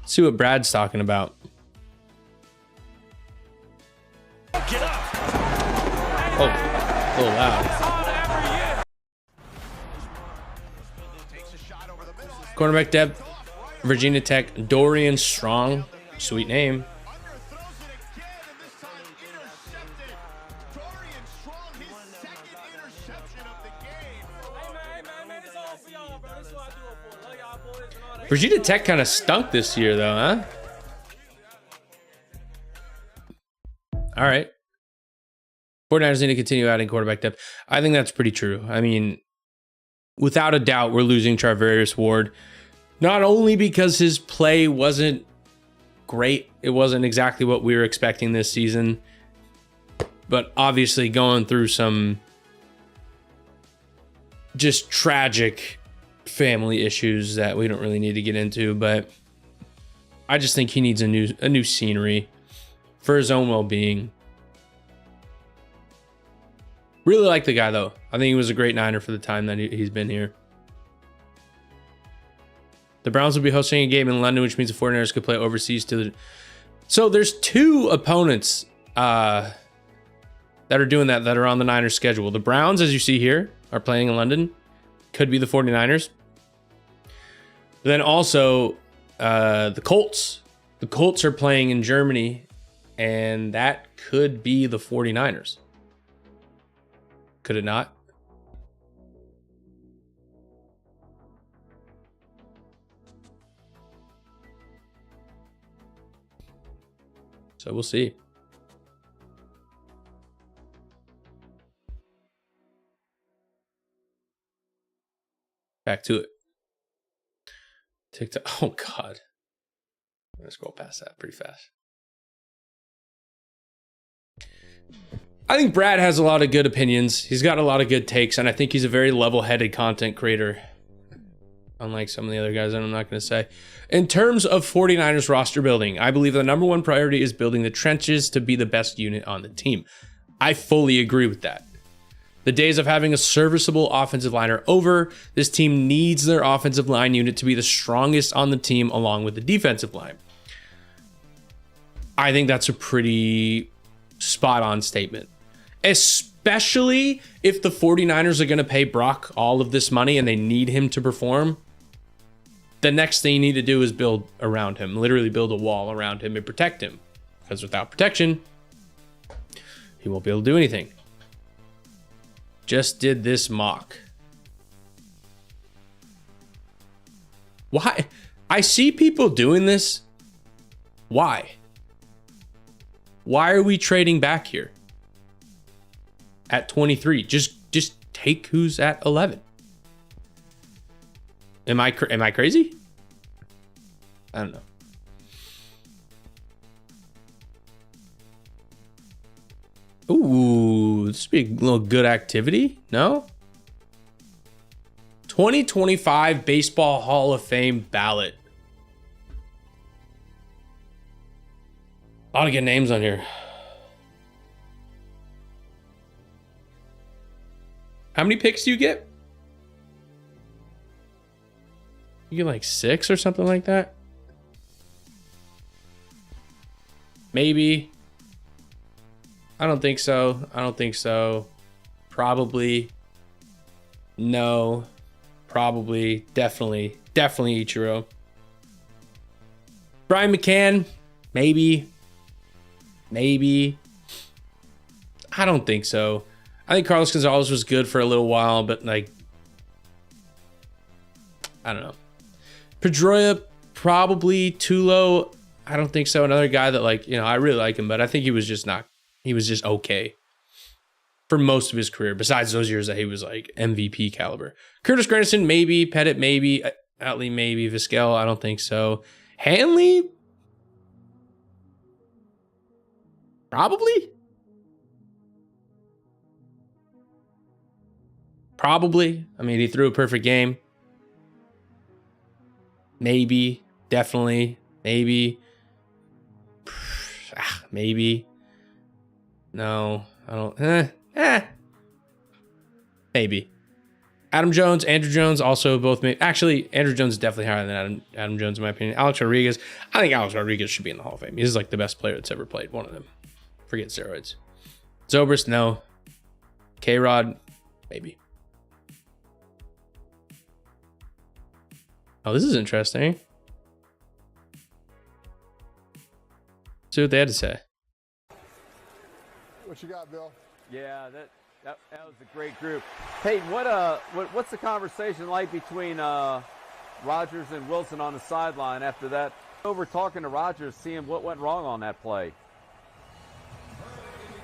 See what Brad's talking about. Get up. Oh, a little loud. Cornerback depth, Virginia Tech, Dorian Strong. Sweet name. Virginia Tech kind of stunk this year, though, huh? All right. 49ers need to continue adding quarterback depth. I think that's pretty true. I mean, without a doubt, we're losing Charvarius Ward. Not only because his play wasn't great, it wasn't exactly what we were expecting this season, but obviously going through some just tragic family issues that we don't really need to get into, but I just think he needs a new scenery for his own well-being. Really like the guy, though. I think he was a great Niner for the time that he's been here. The Browns will be hosting a game in London, which means the 49ers could play overseas to the... So there's two opponents that are doing that are on the Niners schedule. The Browns, as you see here, are playing in London. Could be the 49ers. Then also the Colts. The Colts are playing in Germany, and that could be the 49ers. Could it not? So we'll see. Back to it. TikTok. Oh, God. I'm going to scroll past that pretty fast. I think Brad has a lot of good opinions. He's got a lot of good takes, and I think he's a very level-headed content creator. Unlike some of the other guys that I'm not going to say. In terms of 49ers roster building, I believe the number one priority is building the trenches to be the best unit on the team. I fully agree with that. The days of having a serviceable offensive line are over. This team needs their offensive line unit to be the strongest on the team along with the defensive line. I think that's a pretty spot-on statement. Especially if the 49ers are going to pay Brock all of this money and they need him to perform. The next thing you need to do is build around him. Literally build a wall around him and protect him. Because without protection, he won't be able to do anything. just did this mock. Why? I see people doing this. Why? Why are we trading back here at 23? Just take who's at 11. Am I crazy? I don't know. Ooh, this would be a little good activity. No? 2025 Baseball Hall of Fame ballot. A lot of good names on here. How many picks do you get? You get like 6 or something like that? Maybe. I don't think so. I don't think so. Probably. No. Probably. Definitely. Definitely Ichiro. Brian McCann. Maybe. Maybe. I don't think so. I think Carlos Gonzalez was good for a little while, but like, I don't know. Pedroia, probably too low. I don't think so. Another guy that, like, you know, I really like him, but I think he was just okay for most of his career, besides those years that he was like MVP caliber. Curtis Granderson, maybe. Pettit, maybe. Utley, maybe. Vizquel, I don't think so. Hanley, probably. Probably. I mean, he threw a perfect game. Maybe. Definitely. Maybe. Maybe. No, I don't. Maybe. Adam Jones, Andrew Jones, also both made. Actually, Andrew Jones is definitely higher than Adam Jones, in my opinion. Alex Rodriguez. I think Alex Rodriguez should be in the Hall of Fame. He's like the best player that's ever played. One of them. Forget steroids. Zobrist, no. K-Rod, maybe. Oh, this is interesting. See what they had to say. What you got, Bill? Yeah, that was a great group. Hey, what's the conversation like between Rodgers and Wilson on the sideline after that? Over talking to Rodgers, seeing what went wrong on that play.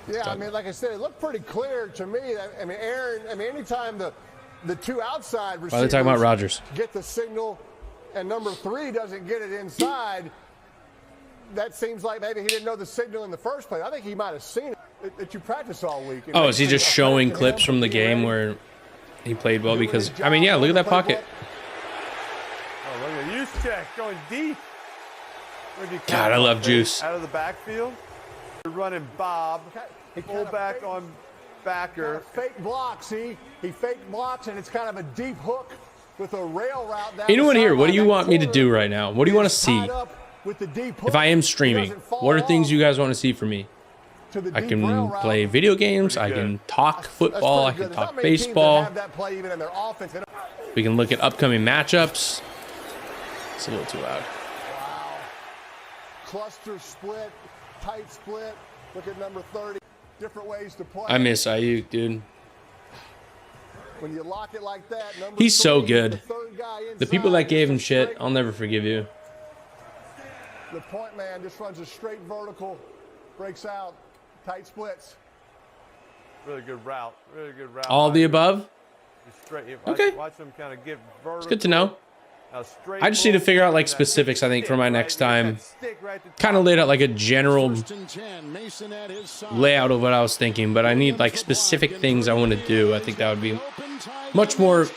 Yeah, I mean, like I said, it looked pretty clear to me. I mean, Aaron. I mean, anytime the two outside receivers Why are they talking about Rodgers? Get the signal, and number 3 doesn't get it inside. That seems like maybe he didn't know the signal in the first place. I think he might have seen it that you practice all week. Oh, is he just showing clips from the game where he played well? Because, I mean, yeah, look at that pocket. Oh, look at Juszczyk going deep. God, I love Juice. Out of the backfield. You're running Bob. Pull back on backer. Fake blocks. He fake blocks, and it's kind of a deep hook with a rail route down. Anyone here, what do you want me to do right now? What do you want to see? If I am streaming, what are things you guys want to see from me? I can play video games. I can talk football. I can talk baseball. We can look at upcoming matchups. It's a little too loud. Wow. Cluster split, tight split. Look at number 30. Different ways to play. I miss Ayuk, dude. When you lock it like that, he's so good. The people that gave him shit, I'll never forgive you. The point man just runs a straight vertical, breaks out, tight splits. Really good route. Really good route. All of the above? Okay. Watch him kind of get vertical. It's good to know. I just need to figure out like specifics, I think, for my next time. Kind of laid out like a general layout of what I was thinking, but I need like specific things I want to do. I think that would be much more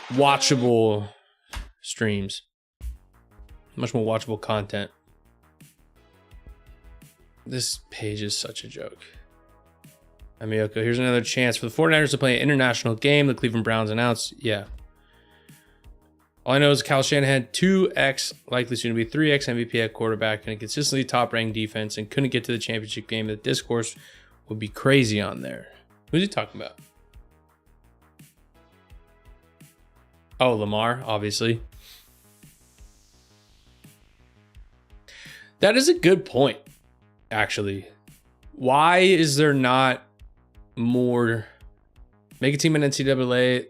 watchable streams. Much more watchable content. This page is such a joke. Amiyoko, here's another chance for the 49ers to play an international game. The Cleveland Browns announced, yeah. All I know is Kyle Shanahan had 2x, likely soon to be 3x MVP at quarterback, and a consistently top-ranked defense, and couldn't get to the championship game. The discourse would be crazy on there. Who's he talking about? Oh, Lamar, obviously. That is a good point, actually. Why is there not more Make a team in NCAA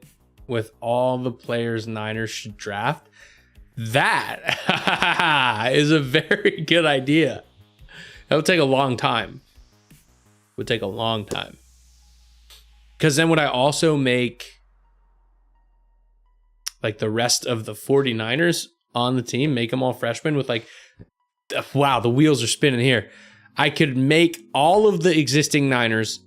with all the players Niners should draft. That is a very good idea. That would take a long time. Would take a long time. Because then would I also make like the rest of the 49ers on the team, make them all freshmen with like, wow, the wheels are spinning here. I could make all of the existing Niners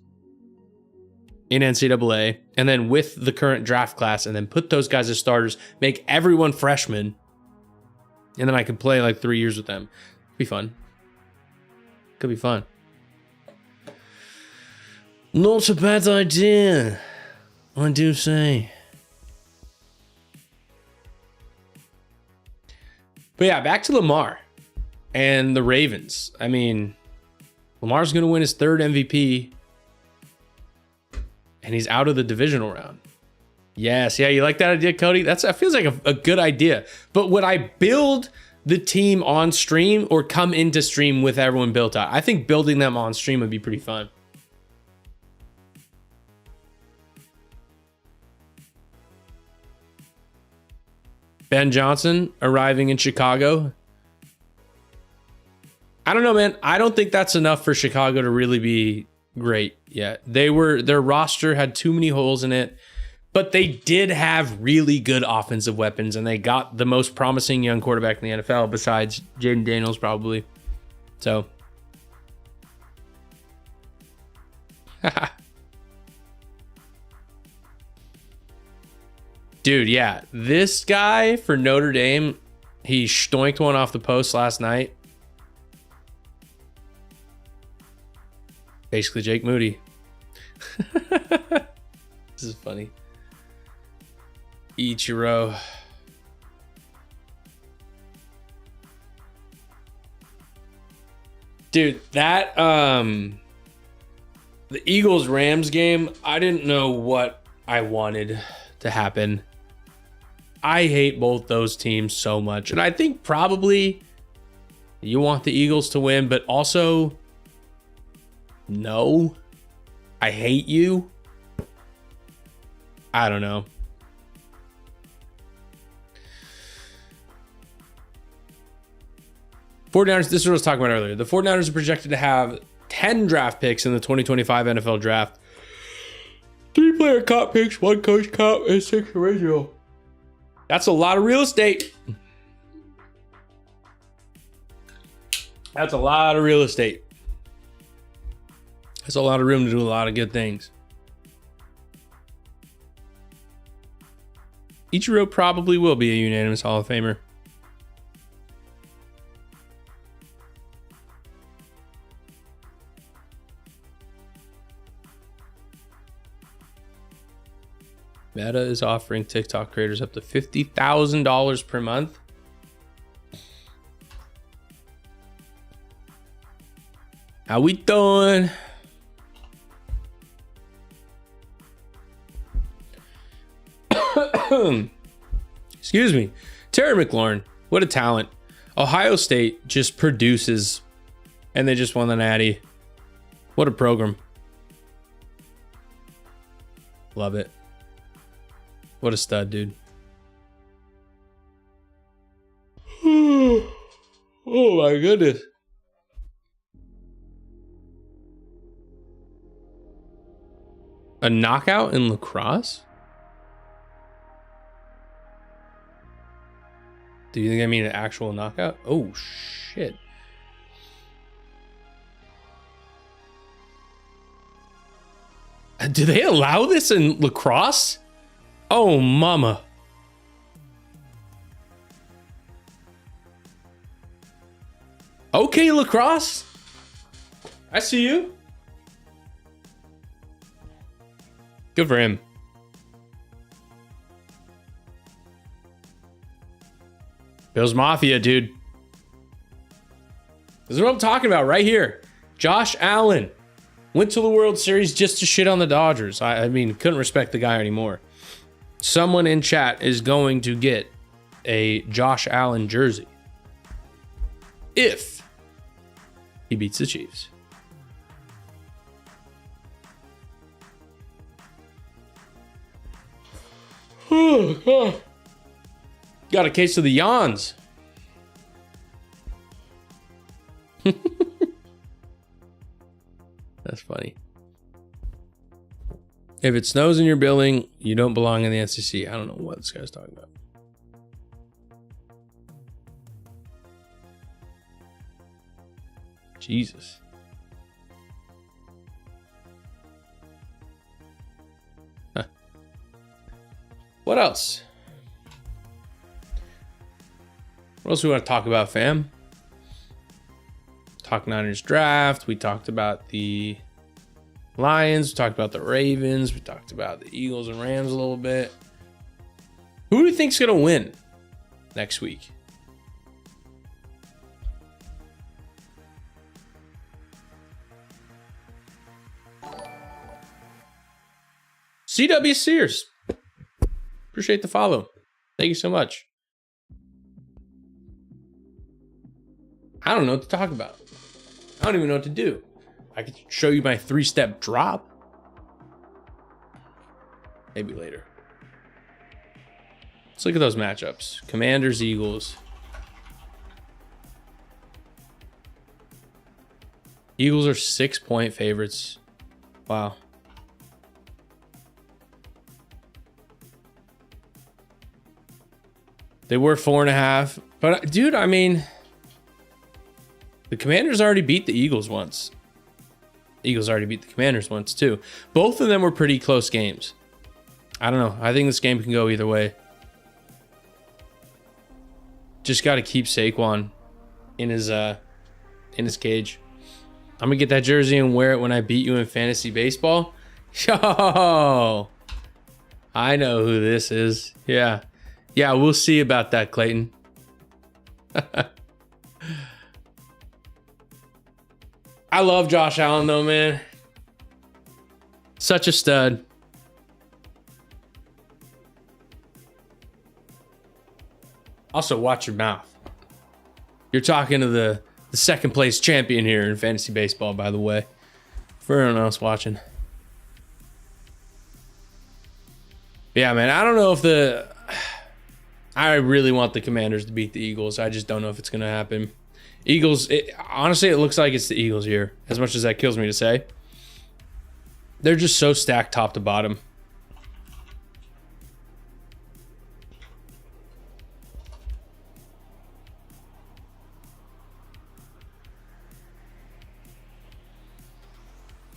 in NCAA and then with the current draft class and then put those guys as starters, make everyone freshmen. And then I could play like 3 years with them. Be fun. Could be fun. Not a bad idea, I do say. But yeah, back to Lamar and the Ravens. I mean, Lamar's going to win his 3rd MVP, and he's out of the divisional round. Yes, yeah, you like that idea, Cody? That feels like a good idea. But would I build the team on stream or come into stream with everyone built out? I think building them on stream would be pretty fun. Ben Johnson arriving in Chicago. I don't know, man. I don't think that's enough for Chicago to really be great yet. Their roster had too many holes in it, but they did have really good offensive weapons, and they got the most promising young quarterback in the NFL besides Jaden Daniels, probably. So, dude, yeah, this guy for Notre Dame, he stoinked one off the post last night. Basically, Jake Moody. This is funny. Ichiro. Dude, that the Eagles-Rams game, I didn't know what I wanted to happen. I hate both those teams so much. And I think probably you want the Eagles to win, but also, no, I hate you. I don't know. This is what I was talking about earlier. The 49ers are projected to have 10 draft picks in the 2025 NFL draft. 3 player comp picks, 1 coach comp, and 6 original. That's a lot of real estate. That's a lot of real estate. That's a lot of room to do a lot of good things. Ichiro probably will be a unanimous Hall of Famer. Meta is offering TikTok creators up to $50,000 per month. How we doing? Excuse me. Terry McLaurin, what a talent. Ohio State just produces, and they just won the Natty. What a program. Love it. What a stud, dude. Oh my goodness. A knockout in lacrosse? Do you think I mean an actual knockout? Oh, shit. Do they allow this in lacrosse? Oh, mama. Okay, lacrosse. I see you. Good for him. Bills Mafia, dude. This is what I'm talking about right here. Josh Allen went to the World Series just to shit on the Dodgers. I mean, couldn't respect the guy anymore. Someone in chat is going to get a Josh Allen jersey if he beats the Chiefs. Got a case of the yawns. That's funny. If it snows in your building, you don't belong in the SEC. I don't know what this guy's talking about. Jesus. Huh. What else? What else we want to talk about, fam? Talk Niners draft. We talked about the Lions. We talked about the Ravens. We talked about the Eagles and Rams a little bit. Who do you think's going to win next week? CW Sears. Appreciate the follow. Thank you so much. I don't know what to talk about. I don't even know what to do. I could show you my 3-step drop. Maybe later. Let's look at those matchups. Commanders, Eagles. Eagles are 6-point favorites. Wow. They were 4.5. But, dude, I mean, the Commanders already beat the Eagles once. The Eagles already beat the Commanders once, too. Both of them were pretty close games. I don't know. I think this game can go either way. Just got to keep Saquon in his cage. I'm going to get that jersey and wear it when I beat you in fantasy baseball. Yo! I know who this is. Yeah. Yeah, we'll see about that, Clayton. I love Josh Allen, though, man. Such a stud. Also, watch your mouth. You're talking to the second place champion here in fantasy baseball, by the way. For everyone else watching. Yeah, man, I don't know if I really want the Commanders to beat the Eagles. I just don't know if it's going to happen. Eagles, honestly, it looks like it's the Eagles here, as much as that kills me to say. They're just so stacked top to bottom.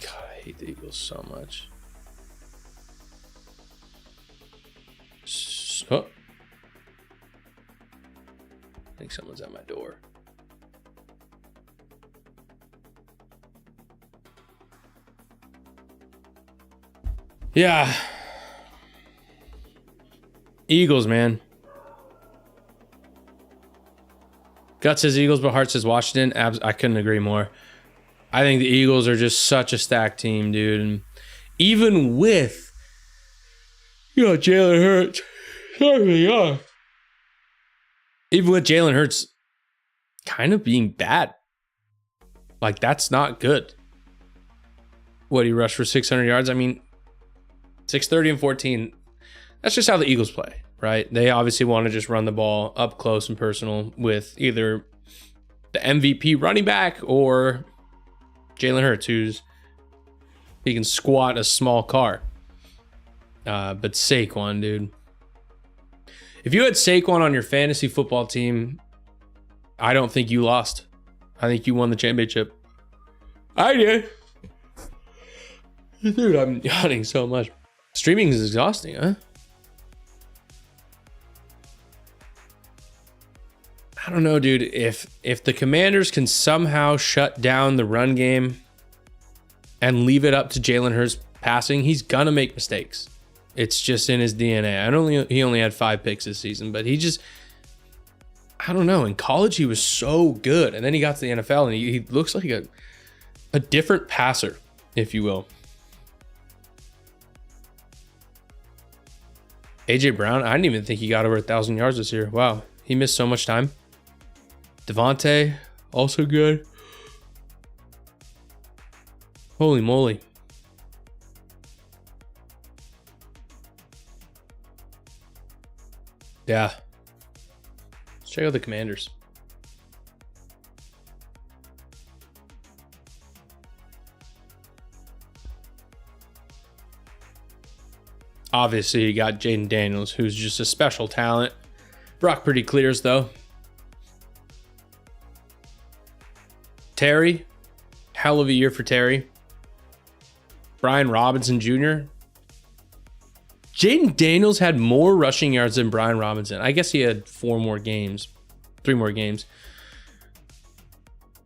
God, I hate the Eagles so much. Oh. I think someone's at my door. Yeah. Eagles, man. Gut says Eagles, but Heart says Washington. I couldn't agree more. I think the Eagles are just such a stacked team, dude. And even with, Jalen Hurts. Even with Jalen Hurts kind of being bad. Like, that's not good. What, he rushed for 600 yards? I mean, 630 and 14. That's just how the Eagles play, right? They obviously want to just run the ball up close and personal with either the MVP running back or Jalen Hurts, he can squat a small car. But Saquon, dude. If you had Saquon on your fantasy football team, I don't think you lost. I think you won the championship. I did. Dude, I'm yawning so much. Streaming is exhausting, huh? I don't know, dude. If the Commanders can somehow shut down the run game and leave it up to Jalen Hurts passing, he's gonna make mistakes. It's just in his DNA. He only had 5 picks this season, but I don't know. In college, he was so good, and then he got to the NFL, and he looks like a different passer, if you will. AJ Brown, I didn't even think he got over 1,000 yards this year. Wow, he missed so much time. Devontae, also good. Holy moly. Yeah. Let's check out the Commanders. Obviously, you got Jaden Daniels, who's just a special talent. Brock pretty clears, though. Terry, hell of a year for Terry. Brian Robinson Jr. Jaden Daniels had more rushing yards than Brian Robinson. I guess he had 3 more games.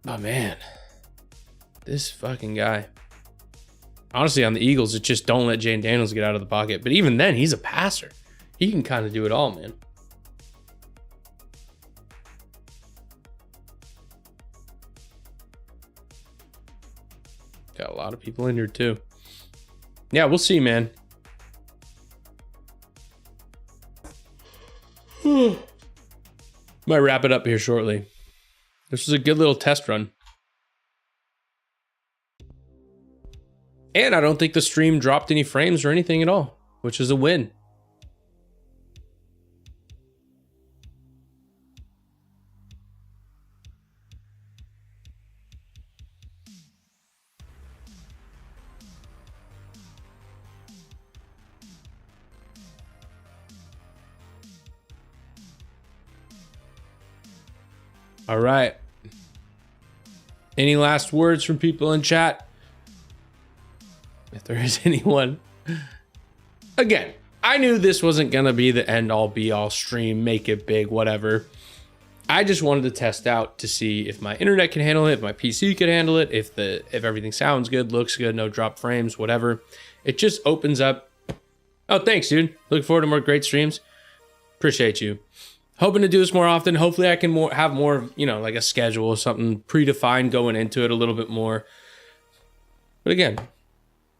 Oh, man. This fucking guy. Honestly, on the Eagles, it's just don't let Jaden Daniels get out of the pocket. But even then, he's a passer. He can kind of do it all, man. Got a lot of people in here, too. Yeah, we'll see, man. Might wrap it up here shortly. This was a good little test run. And I don't think the stream dropped any frames or anything at all, which is a win. All right. Any last words from people in chat? If there is anyone. Again, I knew this wasn't going to be the end all be all stream, make it big, whatever. I just wanted to test out to see if my internet can handle it, if my PC could handle it, if everything sounds good, looks good, no drop frames, whatever. It just opens up. Oh, thanks, dude. Looking forward to more great streams. Appreciate you. Hoping to do this more often. Hopefully I can have more, like a schedule, something predefined going into it a little bit more. But again,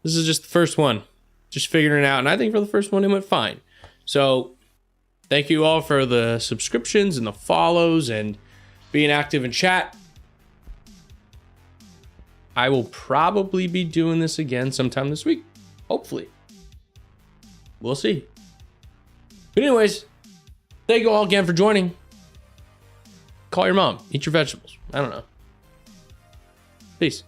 this is just the first one. Just figuring it out. And I think for the first one, it went fine. So thank you all for the subscriptions and the follows and being active in chat. I will probably be doing this again sometime this week. Hopefully. We'll see. But anyways, thank you all again for joining. Call your mom. Eat your vegetables. I don't know. Peace.